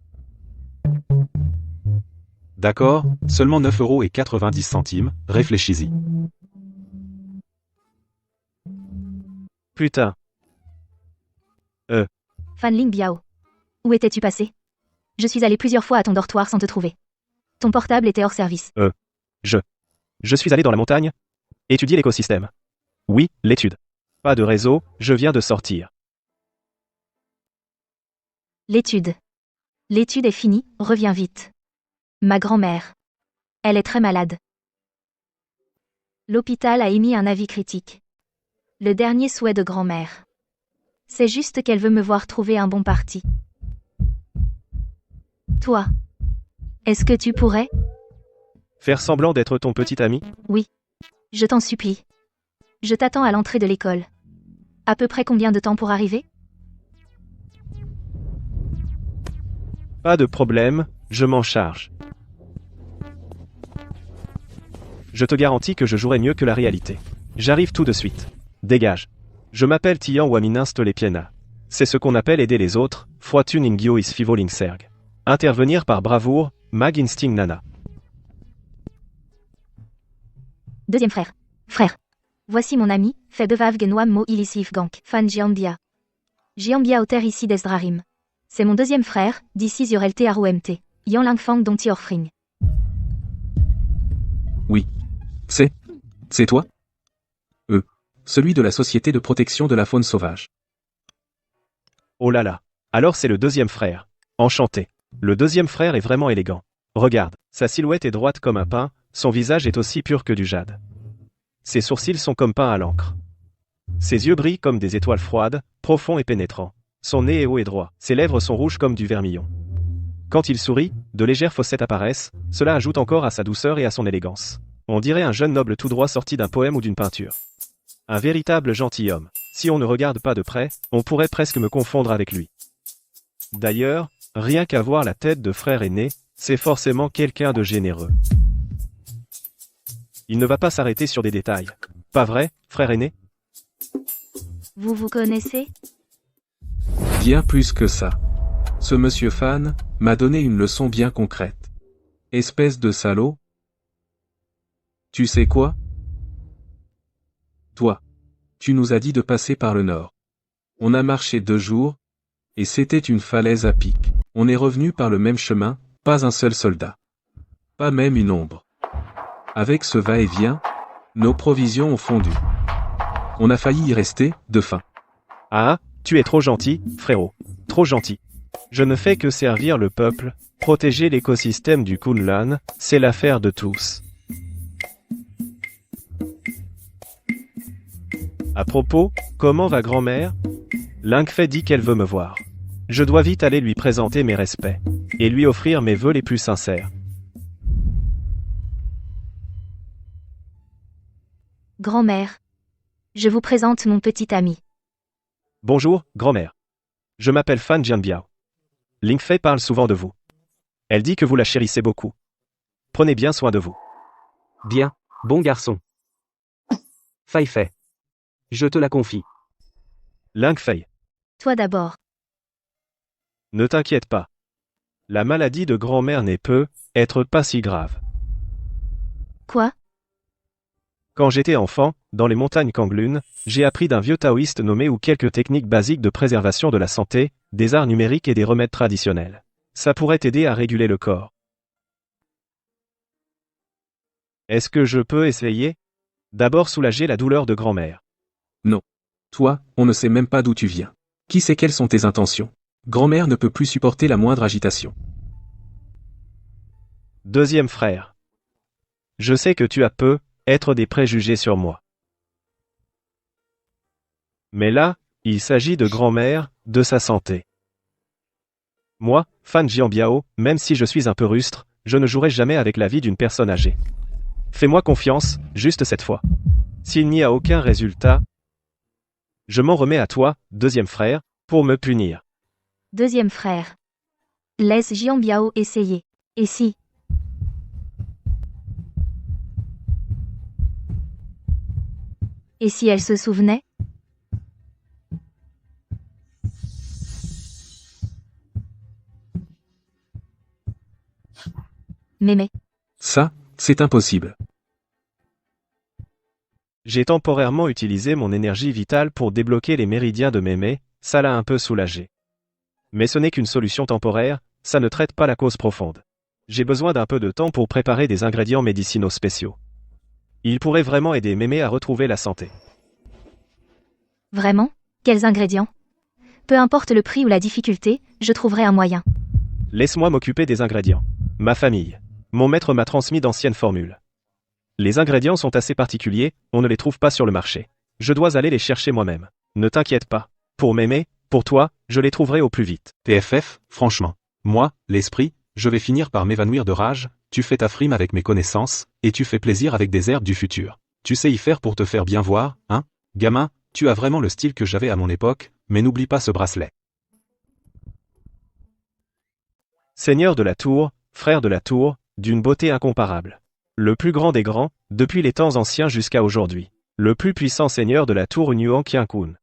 D'accord, seulement 9,90 €, réfléchis-y. Putain. Fanling Biao. Où étais-tu passé? Je suis allé plusieurs fois à ton dortoir sans te trouver. Ton portable était hors service. Je suis allé dans la montagne. Étudier l'écosystème. Oui, l'étude. Pas de réseau, je viens de sortir. L'étude. L'étude est finie, reviens vite. Ma grand-mère. Elle est très malade. L'hôpital a émis un avis critique. Le dernier souhait de grand-mère. C'est juste qu'elle veut me voir trouver un bon parti. Toi. Est-ce que tu pourrais? Faire semblant d'être ton petit ami? Je t'en supplie. Je t'attends à l'entrée de l'école. À peu près combien de temps pour arriver? Pas de problème, je m'en charge. Je te garantis que je jouerai mieux que la réalité. J'arrive tout de suite. Dégage. Je m'appelle Tian Waminins Lepiena. C'est ce qu'on appelle aider les autres, Foitun Ingyo is Fivoling Serg. Intervenir par bravoure, Mag Instinct Nana. Deuxième frère. Frère. Voici mon ami, Febevav Genoam Mo Ilisif Gank, Fan Jiambia. Jiambia Oter ici Desdrarim. C'est mon deuxième frère, d'ici Yorelte Arumt. Yan Langfang Donti Orfring. Oui. C'est toi? Celui de la Société de protection de la faune sauvage. Oh là là. Alors c'est le deuxième frère. Enchanté. Le deuxième frère est vraiment élégant. Regarde, Sa silhouette est droite comme un pin, son visage est aussi pur que du jade. Ses sourcils sont comme peints à l'encre. Ses yeux brillent comme des étoiles froides, profonds et pénétrants. Son nez est haut et droit, ses lèvres sont rouges comme du vermillon. Quand il sourit, de légères fossettes apparaissent, cela ajoute encore à sa douceur et à son élégance. On dirait un jeune noble tout droit sorti d'un poème ou d'une peinture. Un véritable gentilhomme. Si on ne regarde pas de près, on pourrait presque me confondre avec lui. D'ailleurs, rien qu'à voir la tête de frère aîné, c'est forcément quelqu'un de généreux. Il ne va pas s'arrêter sur des détails. Pas vrai, frère aîné? Vous vous connaissez? Bien plus que ça. Ce monsieur Fan m'a donné une leçon bien concrète. Espèce de salaud. Tu sais quoi? Toi. Tu nous as dit de passer par le nord. On a marché 2 jours, et c'était une falaise à pic. On est revenu par le même chemin, pas un seul soldat. Pas même une ombre. Avec ce va-et-vient, nos provisions ont fondu. On a failli y rester, de faim. Ah, tu es trop gentil, frérot. Trop gentil. Je ne fais que servir le peuple, protéger l'écosystème du Kunlun, c'est l'affaire de tous. À propos, comment va grand-mère? Lingfei dit qu'elle veut me voir. Je dois vite aller lui présenter mes respects, et lui offrir mes vœux les plus sincères. Grand-mère. Je vous présente mon petit ami. Bonjour, grand-mère. Je m'appelle Fan Jianbiao. Lingfei parle souvent de vous. Elle dit que vous la chérissez beaucoup. Prenez bien soin de vous. Bien, bon garçon. Fei Fei. Je te la confie. Lingfei, Toi d'abord. ne t'inquiète pas. La maladie de grand-mère n'est être pas si grave. Quoi? Quand j'étais enfant, dans les montagnes Kanglun, j'ai appris d'un vieux taoïste nommé ou quelques techniques basiques de préservation de la santé, des arts numériques et des remèdes traditionnels. Ça pourrait t'aider à réguler le corps. Est-ce que je peux essayer? D'abord soulager la douleur de grand-mère. Non. Toi, on ne sait même pas d'où tu viens. Qui sait quelles sont tes intentions? Grand-mère ne peut plus supporter la moindre agitation. Deuxième frère. Je sais que tu as être des préjugés sur moi. Mais là, il s'agit de grand-mère, de sa santé. Moi, Fan Jianbiao, même si je suis un peu rustre, je ne jouerai jamais avec la vie d'une personne âgée. Fais-moi confiance, juste cette fois. S'il n'y a aucun résultat, je m'en remets à toi, deuxième frère, pour me punir. Deuxième frère. Laisse Jianbiao essayer. Et si? Et si elle se souvenait? Mémé. Ça, c'est impossible. J'ai temporairement utilisé mon énergie vitale pour débloquer les méridiens de Mémé, ça l'a un peu soulagé. Mais ce n'est qu'une solution temporaire, ça ne traite pas la cause profonde. J'ai besoin d'un peu de temps pour préparer des ingrédients médicinaux spéciaux. Il pourrait vraiment aider Mémé à retrouver la santé. Vraiment? Quels ingrédients? Peu importe le prix ou la difficulté, je trouverai un moyen. Laisse-moi m'occuper des ingrédients. Ma famille. Mon maître m'a transmis d'anciennes formules. Les ingrédients sont assez particuliers, on ne les trouve pas sur le marché. Je dois aller les chercher moi-même. Ne t'inquiète pas. Pour Mémé, pour toi, je les trouverai au plus vite. TFF, franchement. Moi, l'esprit, je vais finir par m'évanouir de rage, tu fais ta frime avec mes connaissances, et tu fais plaisir avec des herbes du futur. Tu sais y faire pour te faire bien voir, hein? Gamin, tu as vraiment le style que j'avais à mon époque, mais n'oublie pas ce bracelet. Seigneur de la Tour, frère de la Tour, d'une beauté incomparable. Le plus grand des grands, depuis les temps anciens jusqu'à aujourd'hui. Le plus puissant seigneur de la Tour Nuan Qiankun.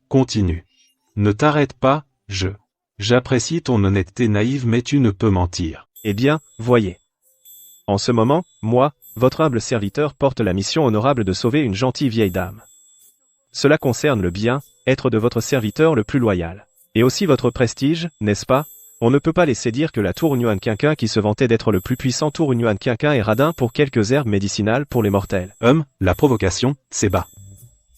Continue. Ne t'arrête pas, J'apprécie ton honnêteté naïve mais tu ne peux mentir. Eh bien, voyez. En ce moment, moi, votre humble serviteur porte la mission honorable de sauver une gentille vieille dame. Cela concerne le bien, être de votre serviteur le plus loyal. Et aussi votre prestige, n'est-ce pas? On ne peut pas laisser dire que la tour Yuan Qinqin qui se vantait d'être le plus puissant tour Yuan Qinqin est radin pour quelques herbes médicinales pour les mortels. La provocation, c'est bas.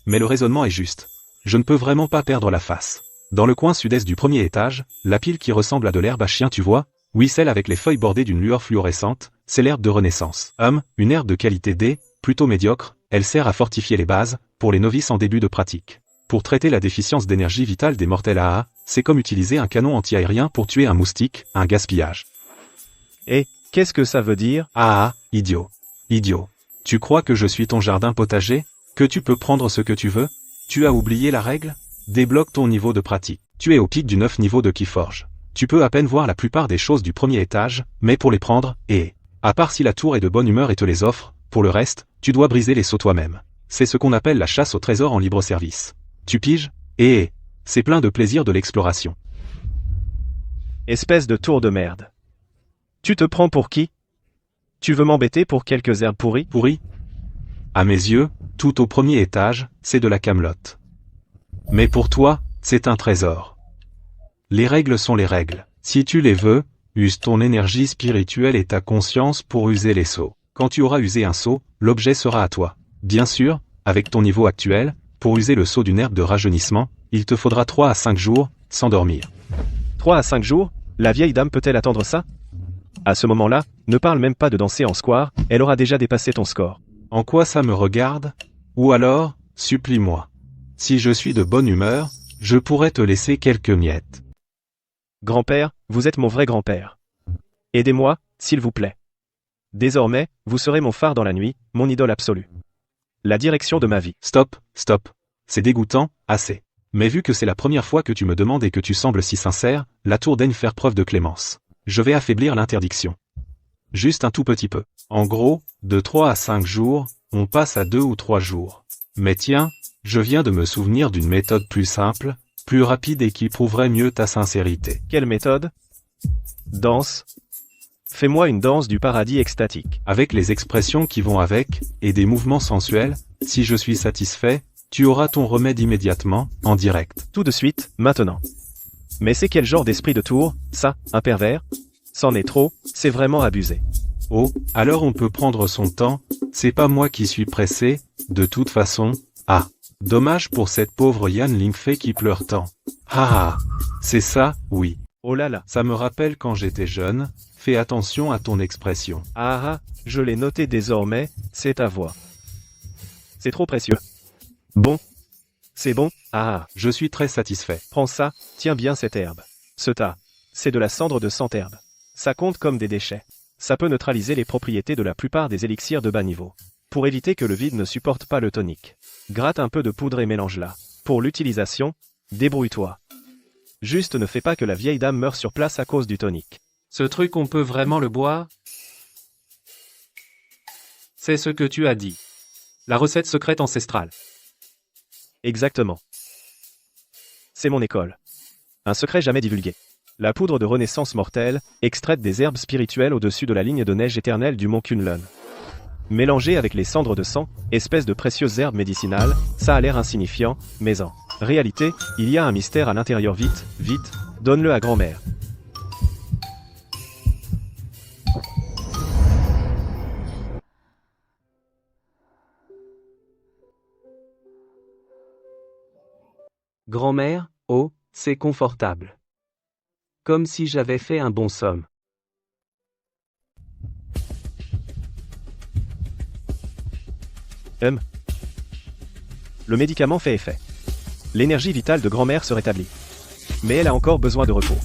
Mais le raisonnement est juste. Je ne peux vraiment pas perdre la face. Dans le coin sud-est du premier étage, la pile qui ressemble à de l'herbe à chien tu vois, Oui, celle avec les feuilles bordées d'une lueur fluorescente, c'est l'herbe de renaissance. Une herbe de qualité D, plutôt médiocre, elle sert à fortifier les bases, pour les novices en début de pratique. Pour traiter la déficience d'énergie vitale des mortels AA, c'est comme utiliser un canon anti-aérien pour tuer un moustique, un gaspillage. Et, qu'est-ce que ça veut dire? Ah, idiot. Idiot. Tu crois que je suis ton jardin potager? Que tu peux prendre ce que tu veux? Tu as oublié la règle? Débloque ton niveau de pratique. Tu es au pic du 9 niveau de Keyforge. Tu peux à peine voir la plupart des choses du premier étage, mais pour les prendre, à part si la tour est de bonne humeur et te les offre, pour le reste, tu dois briser les seaux toi-même. C'est ce qu'on appelle la chasse au trésor en libre service. Tu piges? C'est plein de plaisir de l'exploration. Espèce de tour de merde. Tu te prends pour qui? Tu veux m'embêter pour quelques herbes pourries? Pourri? À mes yeux, tout au premier étage, c'est de la camelote. Mais pour toi, c'est un trésor. Les règles sont les règles. Si tu les veux, use ton énergie spirituelle et ta conscience pour user les seaux. Quand tu auras usé un seau, l'objet sera à toi. Bien sûr, avec ton niveau actuel, pour user le seau d'une herbe de rajeunissement, il te faudra 3 à 5 jours, sans dormir. 3 à 5 jours? La vieille dame peut-elle attendre ça? À ce moment-là, ne parle même pas de danser en square, elle aura déjà dépassé ton score. En quoi ça me regarde? Ou alors, supplie-moi. Si je suis de bonne humeur, je pourrais te laisser quelques miettes. Grand-père, vous êtes mon vrai grand-père. Aidez-moi, s'il vous plaît. Désormais, vous serez mon phare dans la nuit, mon idole absolue. La direction de ma vie. Stop. C'est dégoûtant, assez. Mais vu que c'est la première fois que tu me demandes et que tu sembles si sincère, la tour daigne faire preuve de clémence. Je vais affaiblir l'interdiction. Juste un tout petit peu. En gros, de 3 à 5 jours, on passe à 2 ou 3 jours. Mais tiens, je viens de me souvenir d'une méthode plus simple, plus rapide et qui prouverait mieux ta sincérité. Quelle méthode? Danse. Fais-moi une danse du paradis extatique. Avec les expressions qui vont avec, et des mouvements sensuels, si je suis satisfait, tu auras ton remède immédiatement, en direct. Tout de suite, maintenant. Mais c'est quel genre d'esprit de tour, ça, un pervers? C'en est trop, c'est vraiment abusé. Oh, alors on peut prendre son temps, c'est pas moi qui suis pressé, de toute façon. Ah, dommage pour cette pauvre Yan Lingfei qui pleure tant. Ah, c'est ça, oui. Oh là là. Ça me rappelle quand j'étais jeune, fais attention à ton expression. Ah, je l'ai noté désormais, c'est ta voix. C'est trop précieux. Bon. C'est bon? Ah, je suis très satisfait. Prends ça, tiens bien cette herbe. Ce tas. C'est de la cendre de centherbe. Ça compte comme des déchets. Ça peut neutraliser les propriétés de la plupart des élixirs de bas niveau. Pour éviter que le vide ne supporte pas le tonique. Gratte un peu de poudre et mélange-la. Pour l'utilisation, débrouille-toi. Juste ne fais pas que la vieille dame meure sur place à cause du tonique. Ce truc on peut vraiment le boire? C'est ce que tu as dit. La recette secrète ancestrale. Exactement. C'est mon école. Un secret jamais divulgué. La poudre de renaissance mortelle, extraite des herbes spirituelles au-dessus de la ligne de neige éternelle du mont Kunlun. Mélangée avec les cendres de sang, espèce de précieuses herbes médicinales, ça a l'air insignifiant, mais en réalité, il y a un mystère à l'intérieur. Vite, donne-le à grand-mère. Grand-mère, oh, c'est confortable. Comme si j'avais fait un bon somme. Le médicament fait effet. L'énergie vitale de grand-mère se rétablit. Mais elle a encore besoin de repos.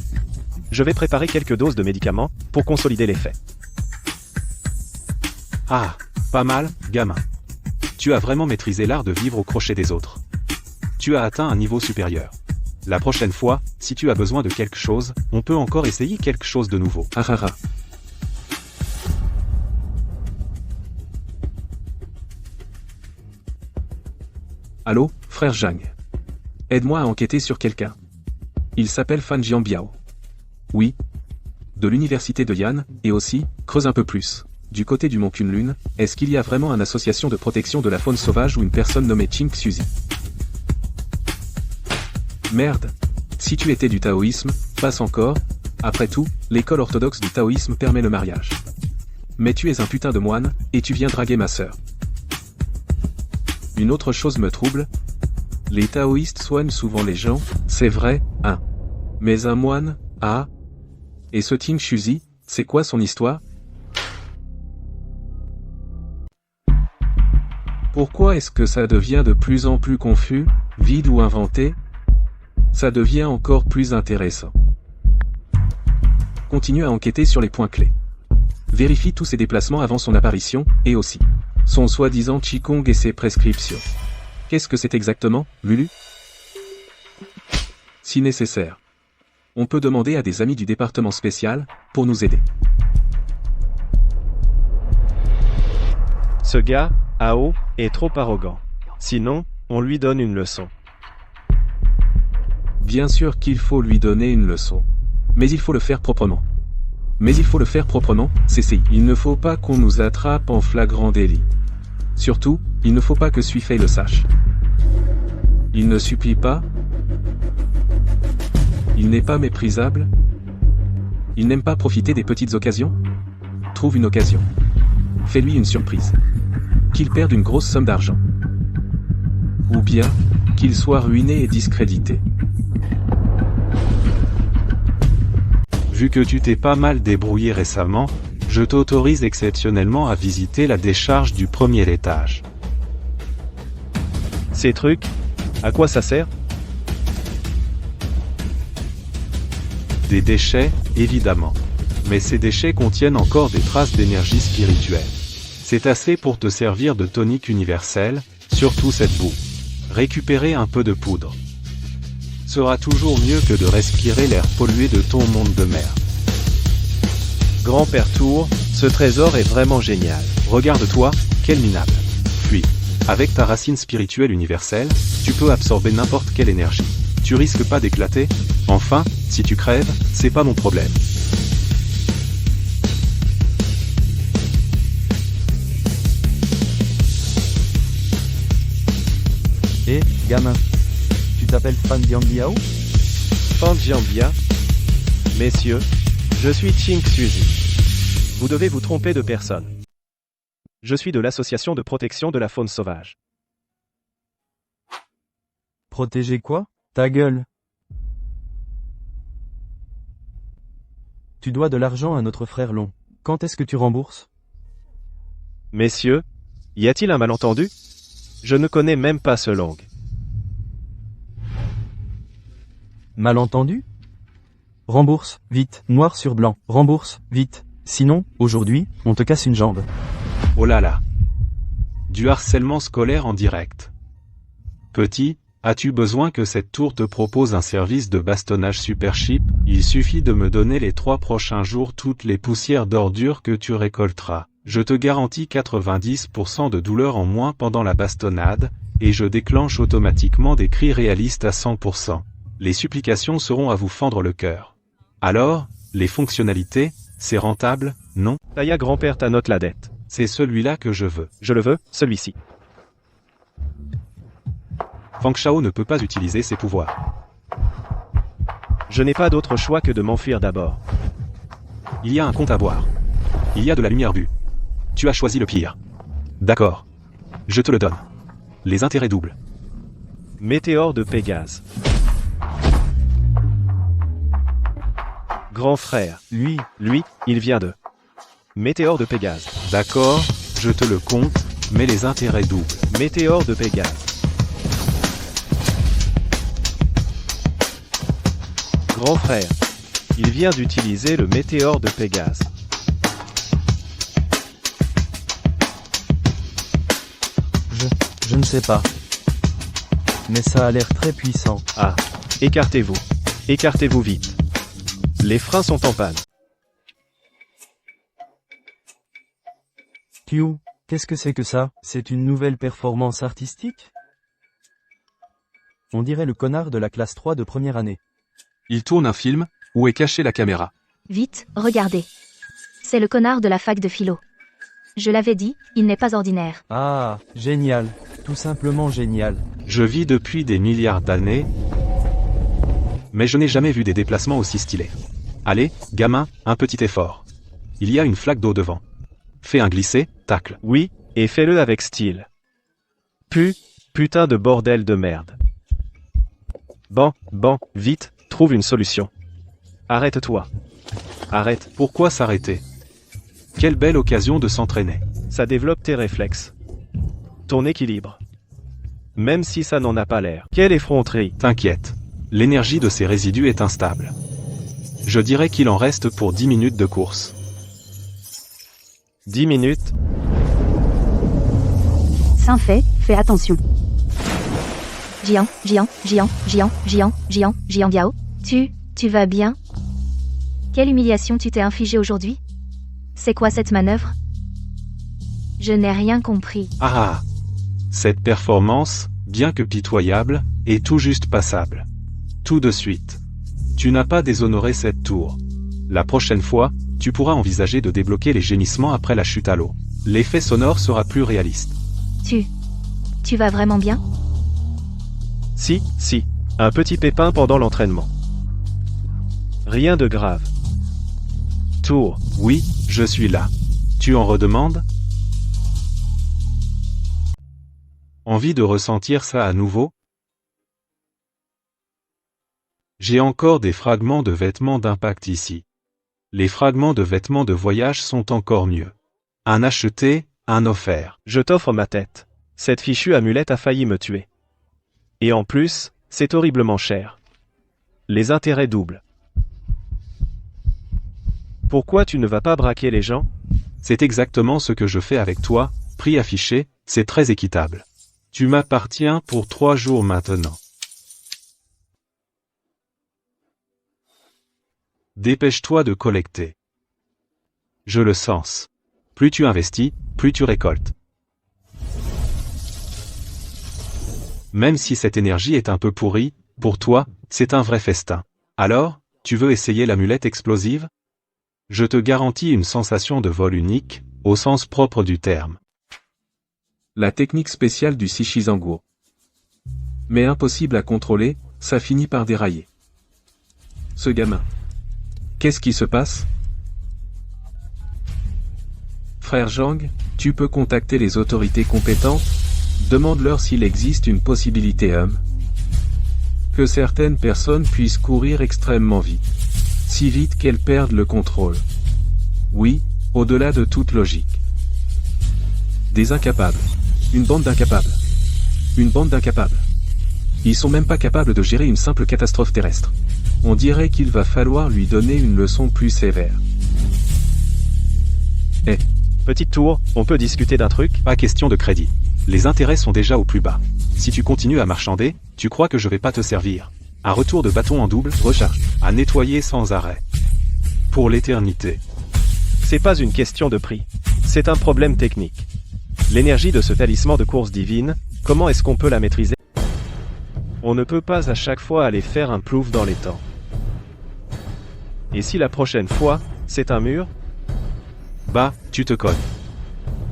Je vais préparer quelques doses de médicaments pour consolider l'effet. Ah, pas mal, gamin. Tu as vraiment maîtrisé l'art de vivre au crochet des autres. Tu as atteint un niveau supérieur. La prochaine fois, si tu as besoin de quelque chose, on peut encore essayer quelque chose de nouveau. Allô, frère Zhang. Aide-moi à enquêter sur quelqu'un. Il s'appelle Fan Jianbiao. Oui. De l'université de Yan, et aussi, creuse un peu plus. Du côté du mont Kunlun, est-ce qu'il y a vraiment une association de protection de la faune sauvage ou une personne nommée Ching Xuzi? Merde. Si tu étais du taoïsme, passe encore. Après tout, l'école orthodoxe du taoïsme permet le mariage. Mais tu es un putain de moine, et tu viens draguer ma sœur. Une autre chose me trouble. Les taoïstes soignent souvent les gens, c'est vrai, hein. Mais un moine, ah. Et ce Ting Shuzi, c'est quoi son histoire? Pourquoi est-ce que ça devient de plus en plus confus, vide ou inventé? Ça devient encore plus intéressant. Continue à enquêter sur les points clés. Vérifie tous ses déplacements avant son apparition, et aussi son soi-disant Qigong et ses prescriptions. Qu'est-ce que c'est exactement, Lulu? Si nécessaire, on peut demander à des amis du département spécial pour nous aider. Ce gars, Ao, est trop arrogant. Sinon, on lui donne une leçon. Bien sûr qu'il faut lui donner une leçon. Mais il faut le faire proprement. CCI. Il ne faut pas qu'on nous attrape en flagrant délit. Surtout, il ne faut pas que Suifei le sache. Il ne supplie pas. Il n'est pas méprisable. Il n'aime pas profiter des petites occasions. Trouve une occasion. Fais-lui une surprise. Qu'il perde une grosse somme d'argent. Ou bien, qu'il soit ruiné et discrédité. Vu que tu t'es pas mal débrouillé récemment, je t'autorise exceptionnellement à visiter la décharge du premier étage. Ces trucs, à quoi ça sert? Des déchets, évidemment. Mais ces déchets contiennent encore des traces d'énergie spirituelle. C'est assez pour te servir de tonique universel, surtout cette boue. Récupérer un peu de poudre sera toujours mieux que de respirer l'air pollué de ton monde de merde. Grand-père Tour, ce trésor est vraiment génial. Regarde-toi, quel minable. Puis, avec ta racine spirituelle universelle, tu peux absorber n'importe quelle énergie. Tu risques pas d'éclater. Enfin, si tu crèves, c'est pas mon problème. Hé, gamin. Tu t'appelles Fan Dianbiao? Fan Jianbia. Messieurs, je suis Ting Suzy. Vous devez vous tromper de personne. Je suis de l'association de protection de la faune sauvage. Protéger quoi? Ta gueule. Tu dois de l'argent à notre frère Long. Quand est-ce que tu rembourses? Messieurs, y a-t-il un malentendu? Je ne connais même pas ce Long. Malentendu? Rembourse, vite, noir sur blanc, rembourse, vite. Sinon, aujourd'hui, on te casse une jambe. Oh là là. Du harcèlement scolaire en direct. Petit, as-tu besoin que cette tour te propose un service de bastonnage super cheap? Il suffit de me donner les 3 prochains jours toutes les poussières d'ordures que tu récolteras. Je te garantis 90% de douleur en moins pendant la bastonnade, et je déclenche automatiquement des cris réalistes à 100%. Les supplications seront à vous fendre le cœur. Alors, les fonctionnalités, c'est rentable, non? Taya grand-père t'annote la dette. C'est celui-là que je veux. Je le veux, celui-ci. Fang Shao ne peut pas utiliser ses pouvoirs. Je n'ai pas d'autre choix que de m'enfuir d'abord. Il y a un compte à boire. Il y a de la lumière vue. Tu as choisi le pire. D'accord. Je te le donne. Les intérêts doubles. Météore de Pégase. Grand frère, lui, il vient de Météore de Pégase. D'accord, je te le compte, mais les intérêts doubles. Météore de Pégase. Grand frère, il vient d'utiliser le Météore de Pégase. Je ne sais pas. Mais ça a l'air très puissant. Ah, écartez-vous. Écartez-vous vite. Les freins sont en panne. Q, qu'est-ce que c'est que ça? C'est une nouvelle performance artistique? On dirait le connard de la classe 3 de première année. Il tourne un film, où est cachée la caméra. Vite, regardez. C'est le connard de la fac de philo. Je l'avais dit, il n'est pas ordinaire. Ah, génial. Tout simplement génial. Je vis depuis des milliards d'années, mais je n'ai jamais vu des déplacements aussi stylés. Allez, gamin, un petit effort. Il y a une flaque d'eau devant. Fais un glissé, tacle. Oui, et fais-le avec style. Putain de bordel de merde. Bon, vite, trouve une solution. Arrête-toi. Arrête, Pourquoi s'arrêter? Quelle belle occasion de s'entraîner. ça développe tes réflexes. Ton équilibre. Même si ça n'en a pas l'air. Quelle effronterie. T'inquiète. L'énergie de ces résidus est instable. Je dirais qu'il en reste pour 10 minutes de course. 10 minutes, Saint fait, fais attention. Jian Biao, tu vas bien? Quelle humiliation tu t'es infligée aujourd'hui? C'est quoi cette manœuvre? Je n'ai rien compris. Ah! Cette performance, bien que pitoyable, est tout juste passable. Tout de suite. Tu n'as pas déshonoré cette tour. La prochaine fois, tu pourras envisager de débloquer les gémissements après la chute à l'eau. L'effet sonore sera plus réaliste. Tu vas vraiment bien? si, un petit pépin pendant l'entraînement. Rien de grave. Tour, Oui, je suis là. Tu en redemandes? Envie de ressentir ça à nouveau? J'ai encore des fragments de vêtements d'impact ici. Les fragments de vêtements de voyage sont encore mieux. Un acheté, un offert. je t'offre ma tête. Cette fichue amulette a failli me tuer. Et en plus, c'est horriblement cher. Les intérêts doublent. Pourquoi tu ne vas pas braquer les gens? C'est exactement ce que je fais avec toi, prix affiché, c'est très équitable. Tu m'appartiens pour 3 jours maintenant. Dépêche-toi de collecter. Je le sens. Plus tu investis, plus tu récoltes. Même si cette énergie est un peu pourrie, pour toi, c'est un vrai festin. Alors, tu veux essayer l'amulette explosive? Je te garantis une sensation de vol unique, au sens propre du terme. La technique spéciale du Shichizanguo. Mais impossible à contrôler, ça finit par dérailler. Ce gamin. Qu'est-ce qui se passe? Frère Zhang, tu peux contacter les autorités compétentes? Demande-leur s'il existe une possibilité que certaines personnes puissent courir extrêmement vite. Si vite qu'elles perdent le contrôle. Oui, au-delà de toute logique. Des incapables. Une bande d'incapables. Une bande d'incapables. Ils sont même pas capables de gérer une simple catastrophe terrestre. On dirait qu'il va falloir lui donner une leçon plus sévère. Petite tour, on peut discuter d'un truc? Pas question de crédit. Les intérêts sont déjà au plus bas. Si tu continues à marchander, tu crois que je vais pas te servir. Un retour de bâton en double, recharge, à nettoyer sans arrêt. Pour l'éternité. C'est pas une question de prix. C'est un problème technique. L'énergie de ce talisman de course divine, comment est-ce qu'on peut la maîtriser? On ne peut pas à chaque fois aller faire un plouf dans les temps. Et si la prochaine fois, c'est un mur? Bah, tu te cognes.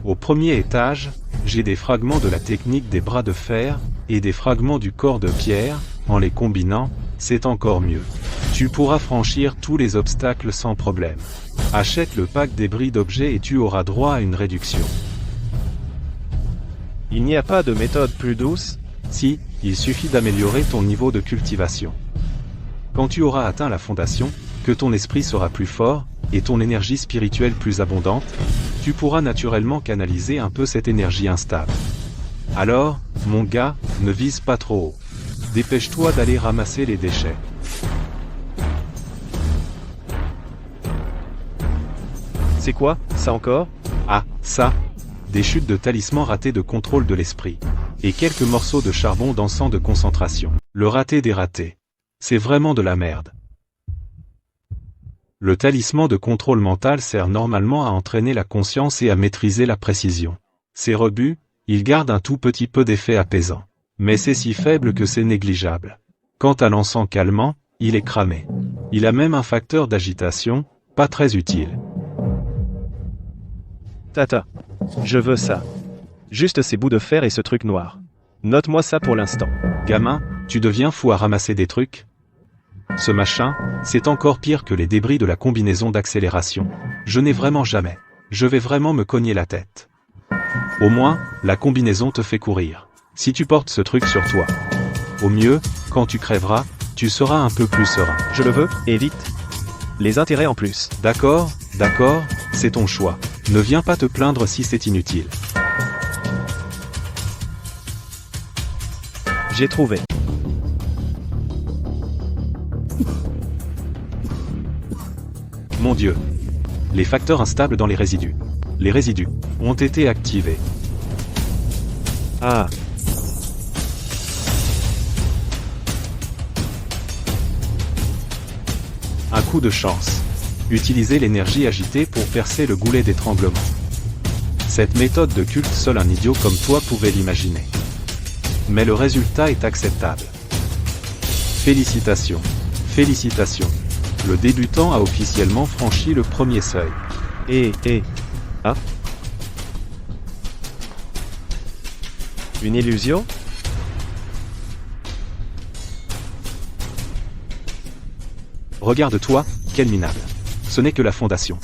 Au premier étage, j'ai des fragments de la technique des bras de fer, et des fragments du corps de pierre, en les combinant, c'est encore mieux. Tu pourras franchir tous les obstacles sans problème. Achète le pack débris d'objets et tu auras droit à une réduction. Il n'y a pas de méthode plus douce? Si, il suffit d'améliorer ton niveau de cultivation. Quand tu auras atteint la fondation, que ton esprit sera plus fort, et ton énergie spirituelle plus abondante, tu pourras naturellement canaliser un peu cette énergie instable. Alors, mon gars, ne vise pas trop haut. Dépêche-toi d'aller ramasser les déchets. C'est quoi, ça encore? Ah, ça. Des chutes de talismans ratés de contrôle de l'esprit. Et quelques morceaux de charbon d'encens de concentration. Le raté des ratés. C'est vraiment de la merde. Le talisman de contrôle mental sert normalement à entraîner la conscience et à maîtriser la précision. Ces rebuts, ils gardent un tout petit peu d'effet apaisant. Mais c'est si faible que c'est négligeable. Quant à l'encens calmant, il est cramé. Il a même un facteur d'agitation, pas très utile. Tata. Je veux ça. Juste ces bouts de fer et ce truc noir. Note-moi ça pour l'instant. Gamin, tu deviens fou à ramasser des trucs? Ce machin, c'est encore pire que les débris de la combinaison d'accélération. Je n'ai vraiment jamais. Je vais vraiment me cogner la tête. Au moins, la combinaison te fait courir. Si tu portes ce truc sur toi. Au mieux, quand tu crèveras, tu seras un peu plus serein. Je le veux, et vite. les intérêts en plus. D'accord, c'est ton choix. Ne viens pas te plaindre si c'est inutile. J'ai trouvé. Mon Dieu. Les facteurs instables dans les résidus. Les résidus ont été activés. Ah, Un coup de chance. Utilisez l'énergie agitée pour percer le goulet d'étranglement. Cette méthode de culte, seul un idiot comme toi pouvait l'imaginer. Mais le résultat est acceptable. Félicitations. Félicitations. Le débutant a officiellement franchi le premier seuil. Ah. Une illusion? Regarde-toi, quel minable. Ce n'est que la fondation.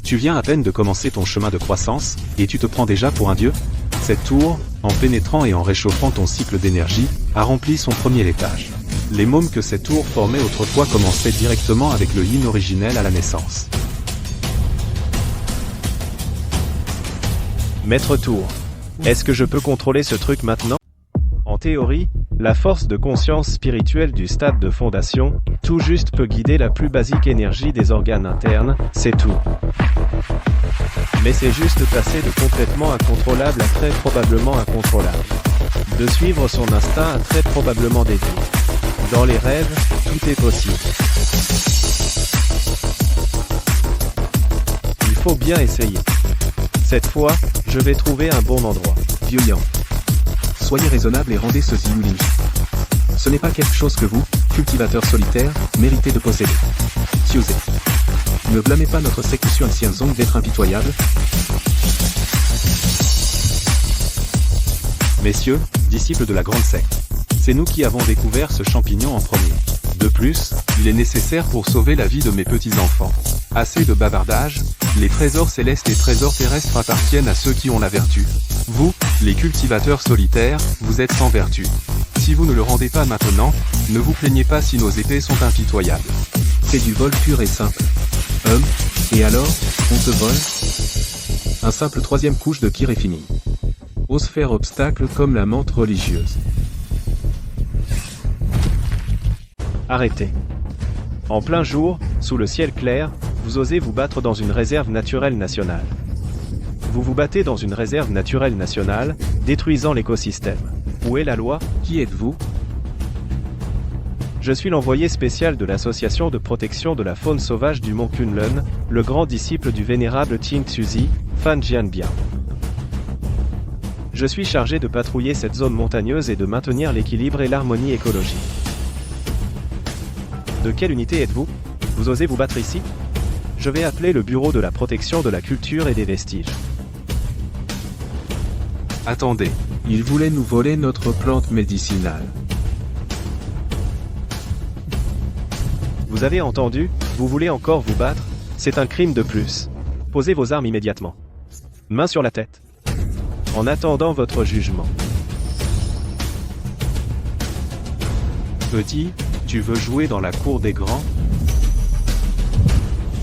Tu viens à peine de commencer ton chemin de croissance, et tu te prends déjà pour un dieu? Cette tour, en pénétrant et en réchauffant ton cycle d'énergie, a rempli son premier étage. Les mômes que cette tour formait autrefois commençaient directement avec le yin originel à la naissance. Maître Tour. Est-ce que je peux contrôler ce truc maintenant? En théorie, la force de conscience spirituelle du stade de fondation, tout juste peut guider la plus basique énergie des organes internes, c'est tout. Mais c'est juste passer de complètement incontrôlable à très probablement incontrôlable. De suivre son instinct à très probablement dévié. Dans les rêves, tout est possible. Il faut bien essayer. Cette fois, je vais trouver un bon endroit. Vieux-Yang. Soyez raisonnable et rendez ce Ziyu. Ce n'est pas quelque chose que vous, cultivateur solitaire, méritez de posséder. Xiuzé. Ne blâmez pas notre sécussion Xianzong d'être impitoyable. Messieurs, disciples de la grande secte. C'est nous qui avons découvert ce champignon en premier. De plus, il est nécessaire pour sauver la vie de mes petits-enfants. Assez de bavardage, les trésors célestes et trésors terrestres appartiennent à ceux qui ont la vertu. Vous, les cultivateurs solitaires, vous êtes sans vertu. Si vous ne le rendez pas maintenant, ne vous plaignez pas si nos épées sont impitoyables. C'est du vol pur et simple. Et alors, on te vole? Un simple troisième couche de kir est fini. Ose faire obstacle comme la menthe religieuse. Arrêtez. En plein jour, sous le ciel clair, vous osez vous battre dans une réserve naturelle nationale. Vous vous battez dans une réserve naturelle nationale, détruisant l'écosystème. Où est la loi? Qui êtes-vous? Je suis l'envoyé spécial de l'association de protection de la faune sauvage du mont Kunlun, le grand disciple du vénérable Ting Tzuzi, Fan Jianbiao. Je suis chargé de patrouiller cette zone montagneuse et de maintenir l'équilibre et l'harmonie écologique. De quelle unité êtes-vous? Vous osez vous battre ici? Je vais appeler le bureau de la protection de la culture et des vestiges. Attendez. Il voulait nous voler notre plante médicinale. Vous avez entendu? Vous voulez encore vous battre? C'est un crime de plus. Posez vos armes immédiatement. Main sur la tête. En attendant votre jugement. Petit, tu veux jouer dans la cour des grands?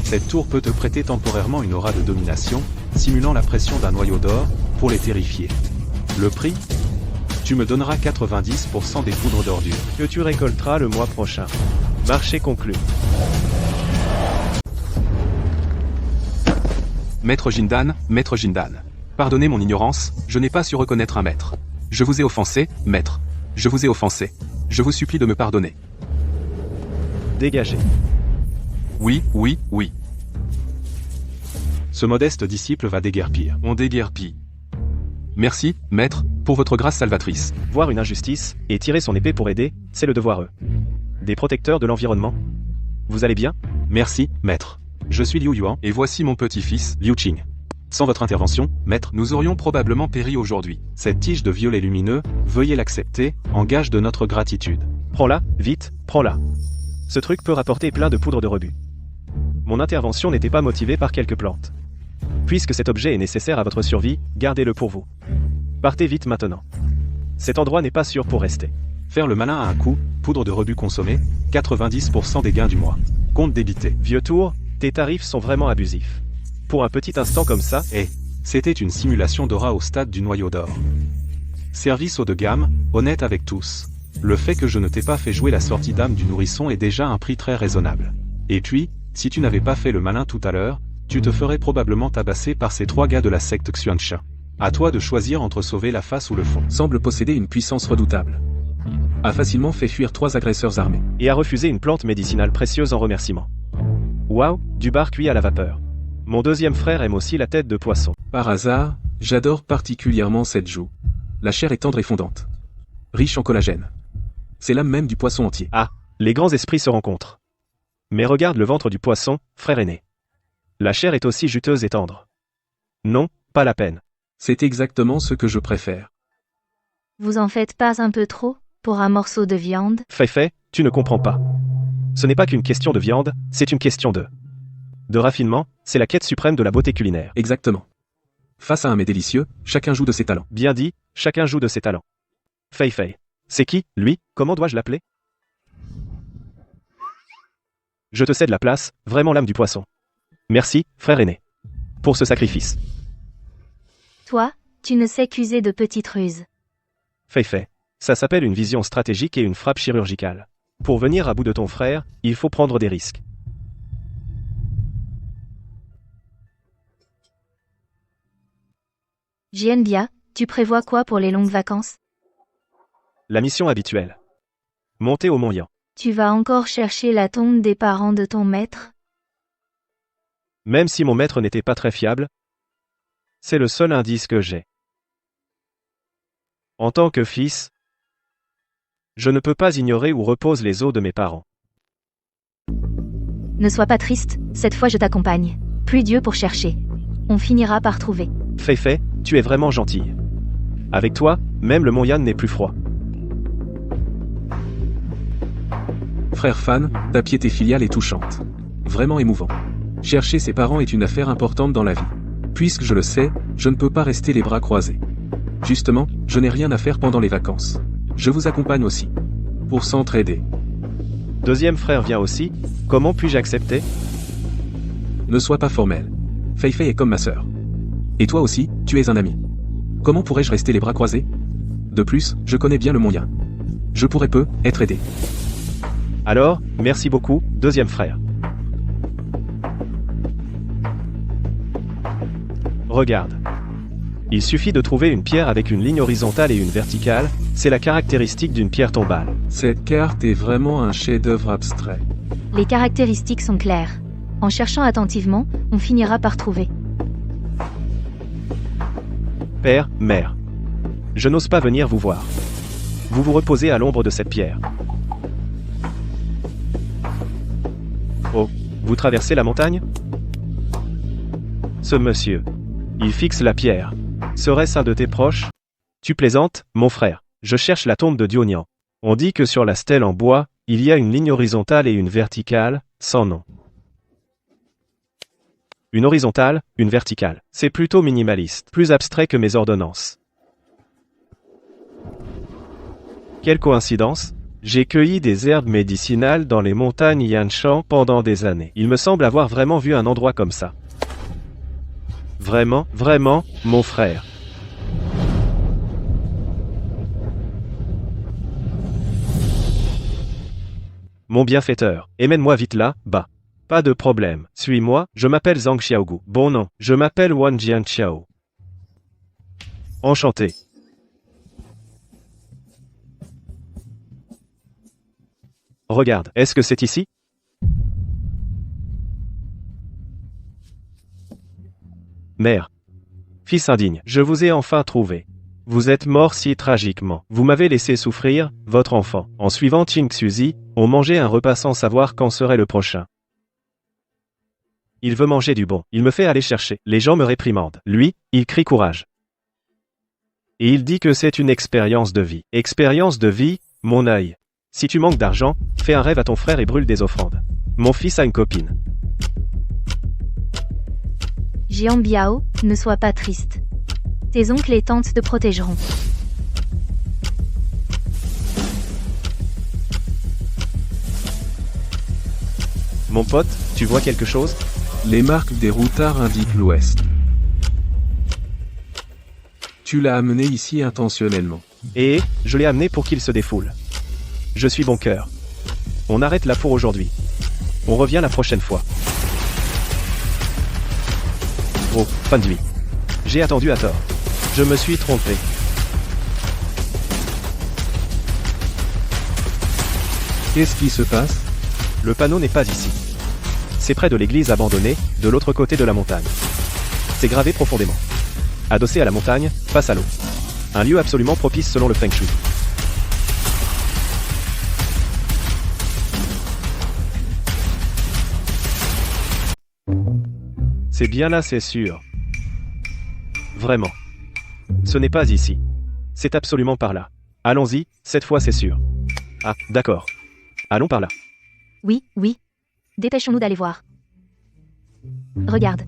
Cette tour peut te prêter temporairement une aura de domination, simulant la pression d'un noyau d'or, pour les terrifier. Le prix? Tu me donneras 90% des poudres d'ordures que tu récolteras le mois prochain. Marché conclu. Maître Jindan, pardonnez mon ignorance, je n'ai pas su reconnaître un maître. Je vous ai offensé, maître. Je vous ai offensé. Je vous supplie de me pardonner. Dégagez. Oui. Ce modeste disciple va déguerpir. On déguerpit. Merci, maître, pour votre grâce salvatrice. Voir une injustice, et tirer son épée pour aider, c'est le devoir. Des protecteurs de l'environnement. Vous allez bien? Merci, maître. Je suis Liu Yuan, Et voici mon petit-fils, Liu Qing. Sans votre intervention, maître, nous aurions probablement péri aujourd'hui. cette tige de violet lumineux, veuillez l'accepter, en gage de notre gratitude. Prends-la, vite, prends-la. Ce truc peut rapporter plein de poudre de rebut. Mon intervention n'était pas motivée par quelques plantes. Puisque cet objet est nécessaire à votre survie, gardez-le pour vous. Partez vite maintenant. Cet endroit n'est pas sûr pour rester. Faire le malin à un coup, poudre de rebut consommée, 90% des gains du mois. compte débité. Vieux tour, tes tarifs sont vraiment abusifs. Pour un petit instant comme ça, C'était une simulation d'aura au stade du noyau d'or. Service haut de gamme, honnête avec tous. Le fait que je ne t'ai pas fait jouer la sortie d'âme du nourrisson est déjà un prix très raisonnable. Et puis, si tu n'avais pas fait le malin tout à l'heure, tu te ferais probablement tabasser par ces 3 gars de la secte Xuancha. À toi de choisir entre sauver la face ou le fond. Semble posséder une puissance redoutable. A facilement fait fuir 3 agresseurs armés. et a refusé une plante médicinale précieuse en remerciement. Waouh, du bar cuit à la vapeur. Mon deuxième frère aime aussi la tête de poisson. Par hasard, j'adore particulièrement cette joue. La chair est tendre et fondante. Riche en collagène. C'est l'âme même du poisson entier. Les grands esprits se rencontrent. Mais regarde le ventre du poisson, frère aîné. La chair est aussi juteuse et tendre. Non, pas la peine. C'est exactement ce que je préfère. Vous en faites pas un peu trop, pour un morceau de viande? Fait, tu ne comprends pas. Ce n'est pas qu'une question de viande, c'est une question de raffinement, c'est la quête suprême de la beauté culinaire. Exactement. Face à un mets délicieux, chacun joue de ses talents. Bien dit, chacun joue de ses talents. Fei. C'est qui, lui? Comment dois-je l'appeler? Je te cède la place, vraiment l'âme du poisson. Merci, frère aîné. Pour ce sacrifice. Toi, tu ne sais qu'user de petites ruses. Fei. Ça s'appelle une vision stratégique et une frappe chirurgicale. Pour venir à bout de ton frère, il faut prendre des risques. Jianbia, tu prévois quoi pour les longues vacances? La mission habituelle. Monter au Mont Yan. Tu vas encore chercher la tombe des parents de ton maître? Même si mon maître n'était pas très fiable, c'est le seul indice que j'ai. En tant que fils, je ne peux pas ignorer où reposent les os de mes parents. Ne sois pas triste, cette fois je t'accompagne. Plus Dieu pour chercher. On finira par trouver. Fei, tu es vraiment gentille. Avec toi, même le Mont Yan n'est plus froid. Frère Fan, ta piété filiale est touchante. Vraiment émouvant. Chercher ses parents est une affaire importante dans la vie. Puisque je le sais, je ne peux pas rester les bras croisés. Justement, je n'ai rien à faire pendant les vacances. Je vous accompagne aussi. Pour s'entraider. Deuxième frère vient aussi, comment puis-je accepter? Ne sois pas formel. Fei est comme ma sœur. Et toi aussi, tu es un ami. Comment pourrais-je rester les bras croisés? De plus, je connais bien le Mont Yan. Je pourrais être aidé. Alors, merci beaucoup, deuxième frère. Regarde. Il suffit de trouver une pierre avec une ligne horizontale et une verticale, c'est la caractéristique d'une pierre tombale. Cette carte est vraiment un chef-d'œuvre abstrait. Les caractéristiques sont claires. En cherchant attentivement, on finira par trouver. Père, mère. Je n'ose pas venir vous voir. Vous vous reposez à l'ombre de cette pierre. Oh, vous traversez la montagne? Ce monsieur. Il fixe la pierre. Serait-ce un de tes proches? Tu plaisantes, mon frère. Je cherche la tombe de Dionian. On dit que sur la stèle en bois, il y a une ligne horizontale et une verticale, sans nom. Une horizontale, une verticale. C'est plutôt minimaliste, plus abstrait que mes ordonnances. Quelle coïncidence? J'ai cueilli des herbes médicinales dans les montagnes Yanshan pendant des années. Il me semble avoir vraiment vu un endroit comme ça. Vraiment, mon frère. Mon bienfaiteur, emmène-moi vite là, bas. Pas de problème, suis-moi, je m'appelle Zhang Xiaogu. Bon non, je m'appelle Wang Jianqiao. Enchanté. Regarde, est-ce que c'est ici? Mère. Fils indigne, je vous ai enfin trouvé. Vous êtes mort si tragiquement. Vous m'avez laissé souffrir, votre enfant. En suivant Qing Xuzi, on mangeait un repas sans savoir quand serait le prochain. Il veut manger du bon. Il me fait aller chercher. Les gens me réprimandent. Lui, il crie courage. Et il dit que c'est une expérience de vie. Expérience de vie, mon œil. Si tu manques d'argent, fais un rêve à ton frère et brûle des offrandes. Mon fils a une copine. Jianbiao, ne sois pas triste. Tes oncles et tantes te protégeront. Mon pote, tu vois quelque chose? Les marques des routards indiquent l'ouest. Tu l'as amené ici intentionnellement. Et je l'ai amené pour qu'il se défoule. Je suis bon cœur. On arrête là pour aujourd'hui. On revient la prochaine fois. Oh, fin de nuit. J'ai attendu à tort. Je me suis trompé. Qu'est-ce qui se passe? Le panneau n'est pas ici. C'est près de l'église abandonnée, de l'autre côté de la montagne. C'est gravé profondément. Adossé à la montagne, face à l'eau. Un lieu absolument propice selon le Feng Shui. C'est bien là, c'est sûr. Vraiment. Ce n'est pas ici. C'est absolument par là. Allons-y, cette fois c'est sûr. Ah, d'accord. Allons par là. Oui, oui. Dépêchons-nous d'aller voir. Regarde.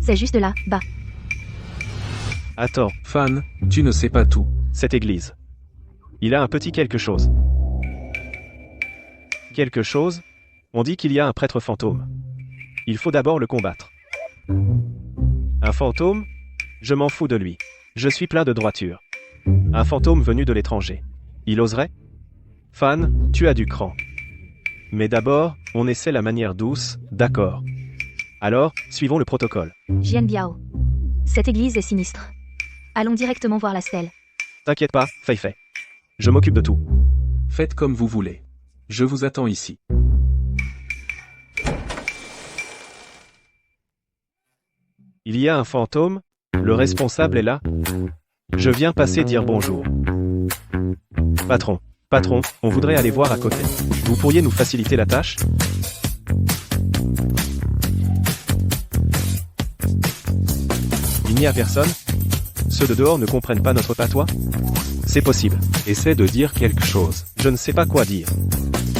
C'est juste là, bas. Attends, Fan, tu ne sais pas tout. cette église. Il a un petit quelque chose. Quelque chose? On dit qu'il y a un prêtre fantôme. Il faut d'abord le combattre. Un fantôme? Je m'en fous de lui. Je suis plein de droiture. Un fantôme venu de l'étranger. Il oserait? Fan, tu as du cran. Mais d'abord, on essaie la manière douce, d'accord. Alors, suivons le protocole. Jian Biao. Cette église est sinistre. Allons directement voir la stèle. T'inquiète pas, Fei Fei. Je m'occupe de tout. Faites comme vous voulez. Je vous attends ici. Il y a un fantôme? Le responsable est là? Je viens passer dire bonjour. Patron, on voudrait aller voir à côté. Vous pourriez nous faciliter la tâche? Il n'y a personne? Ceux de dehors ne comprennent pas notre patois? C'est possible. Essaie de dire quelque chose. Je ne sais pas quoi dire.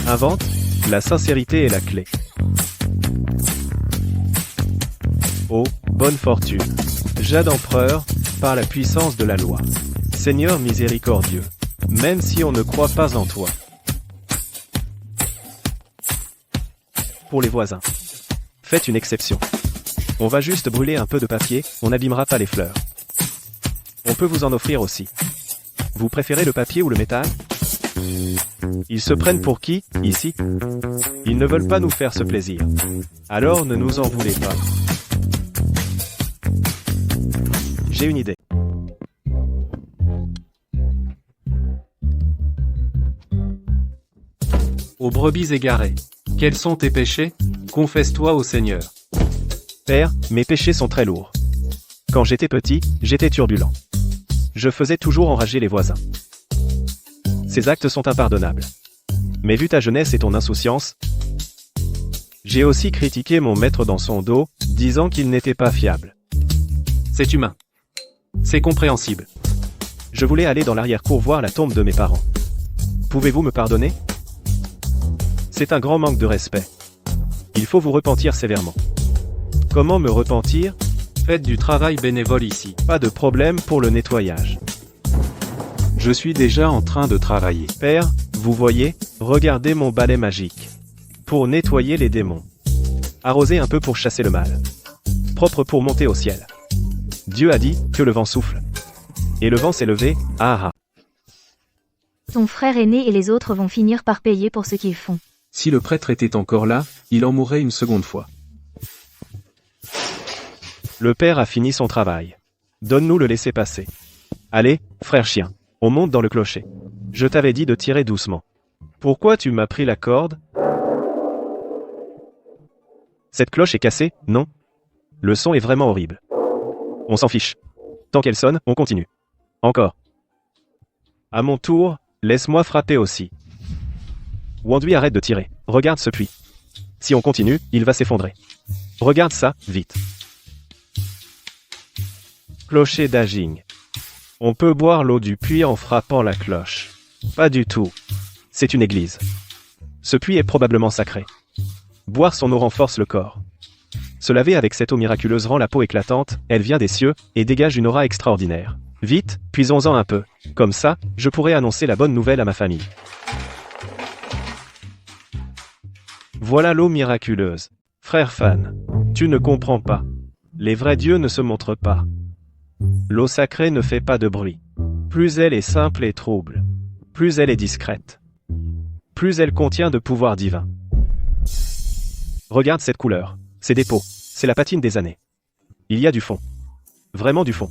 Invente, la sincérité est la clé. Oh, bonne fortune. Jade Empereur, par la puissance de la loi. Seigneur miséricordieux, même si on ne croit pas en toi. Pour les voisins. Faites une exception. On va juste brûler un peu de papier, on n'abîmera pas les fleurs. On peut vous en offrir aussi. Vous préférez le papier ou le métal? Ils se prennent pour qui, ici? Ils ne veulent pas nous faire ce plaisir. Alors ne nous en voulez pas. J'ai une idée. Ô brebis égarées, quels sont tes péchés? Confesse-toi au Seigneur. Père, mes péchés sont très lourds. Quand j'étais petit, j'étais turbulent. Je faisais toujours enrager les voisins. Ces actes sont impardonnables. Mais vu ta jeunesse et ton insouciance, j'ai aussi critiqué mon maître dans son dos, disant qu'il n'était pas fiable. C'est humain. C'est compréhensible. Je voulais aller dans l'arrière-cour voir la tombe de mes parents. Pouvez-vous me pardonner? C'est un grand manque de respect. Il faut vous repentir sévèrement. Comment me repentir? Faites du travail bénévole ici. Pas de problème pour le nettoyage. Je suis déjà en train de travailler. Père, vous voyez, regardez mon balai magique. Pour nettoyer les démons. Arroser un peu pour chasser le mal. Propre pour monter au ciel. Dieu a dit que le vent souffle. Et le vent s'est levé, ah ah. Ton frère aîné et les autres vont finir par payer pour ce qu'ils font. Si le prêtre était encore là, il en mourrait une seconde fois. Le père a fini son travail. Donne-nous le laissez-passer. Allez, frère chien, on monte dans le clocher. Je t'avais dit de tirer doucement. Pourquoi tu m'as pris la corde? Cette cloche est cassée, non? Le son est vraiment horrible. On s'en fiche. Tant qu'elle sonne, on continue. Encore. À mon tour, laisse-moi frapper aussi. Wandui arrête de tirer. Regarde ce puits. Si on continue, il va s'effondrer. Regarde ça, vite. Clocher d'Ajing. On peut boire l'eau du puits en frappant la cloche. Pas du tout. C'est une église. Ce puits est probablement sacré. Boire son eau renforce le corps. Se laver avec cette eau miraculeuse rend la peau éclatante, elle vient des cieux, et dégage une aura extraordinaire. Vite, puisons-en un peu. Comme ça, je pourrai annoncer la bonne nouvelle à ma famille. Voilà l'eau miraculeuse. Frère Fan, tu ne comprends pas. Les vrais dieux ne se montrent pas. L'eau sacrée ne fait pas de bruit. Plus elle est simple et trouble, plus elle est discrète, plus elle contient de pouvoir divin. Regarde cette couleur, c'est des pots, c'est la patine des années. Il y a du fond. Vraiment du fond.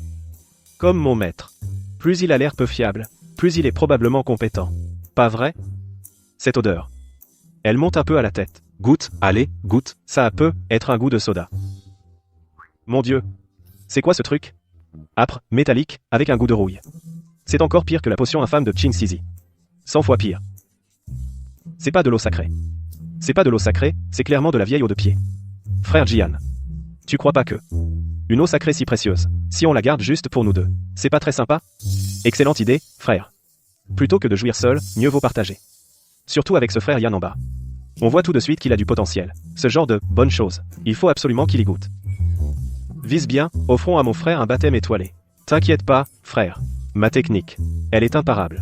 Comme mon maître. Plus il a l'air peu fiable, plus il est probablement compétent. Pas vrai? Cette odeur. Elle monte un peu à la tête. Goûte, allez, goûte. Ça peut être un goût de soda. Mon Dieu. C'est quoi ce truc? Âpre, métallique, avec un goût de rouille. C'est encore pire que la potion infâme de Chin Sizi. 100 fois pire. C'est pas de l'eau sacrée. C'est pas de l'eau sacrée, c'est clairement de la vieille eau de pied. Frère Jian. Tu crois pas que une eau sacrée si précieuse, si on la garde juste pour nous deux, c'est pas très sympa? Excellente idée, frère. Plutôt que de jouir seul, mieux vaut partager. Surtout avec ce frère Yan en bas. On voit tout de suite qu'il a du potentiel. Ce genre de bonne chose. Il faut absolument qu'il y goûte. Vise bien, offrons à mon frère un baptême étoilé. T'inquiète pas, frère. Ma technique. Elle est imparable.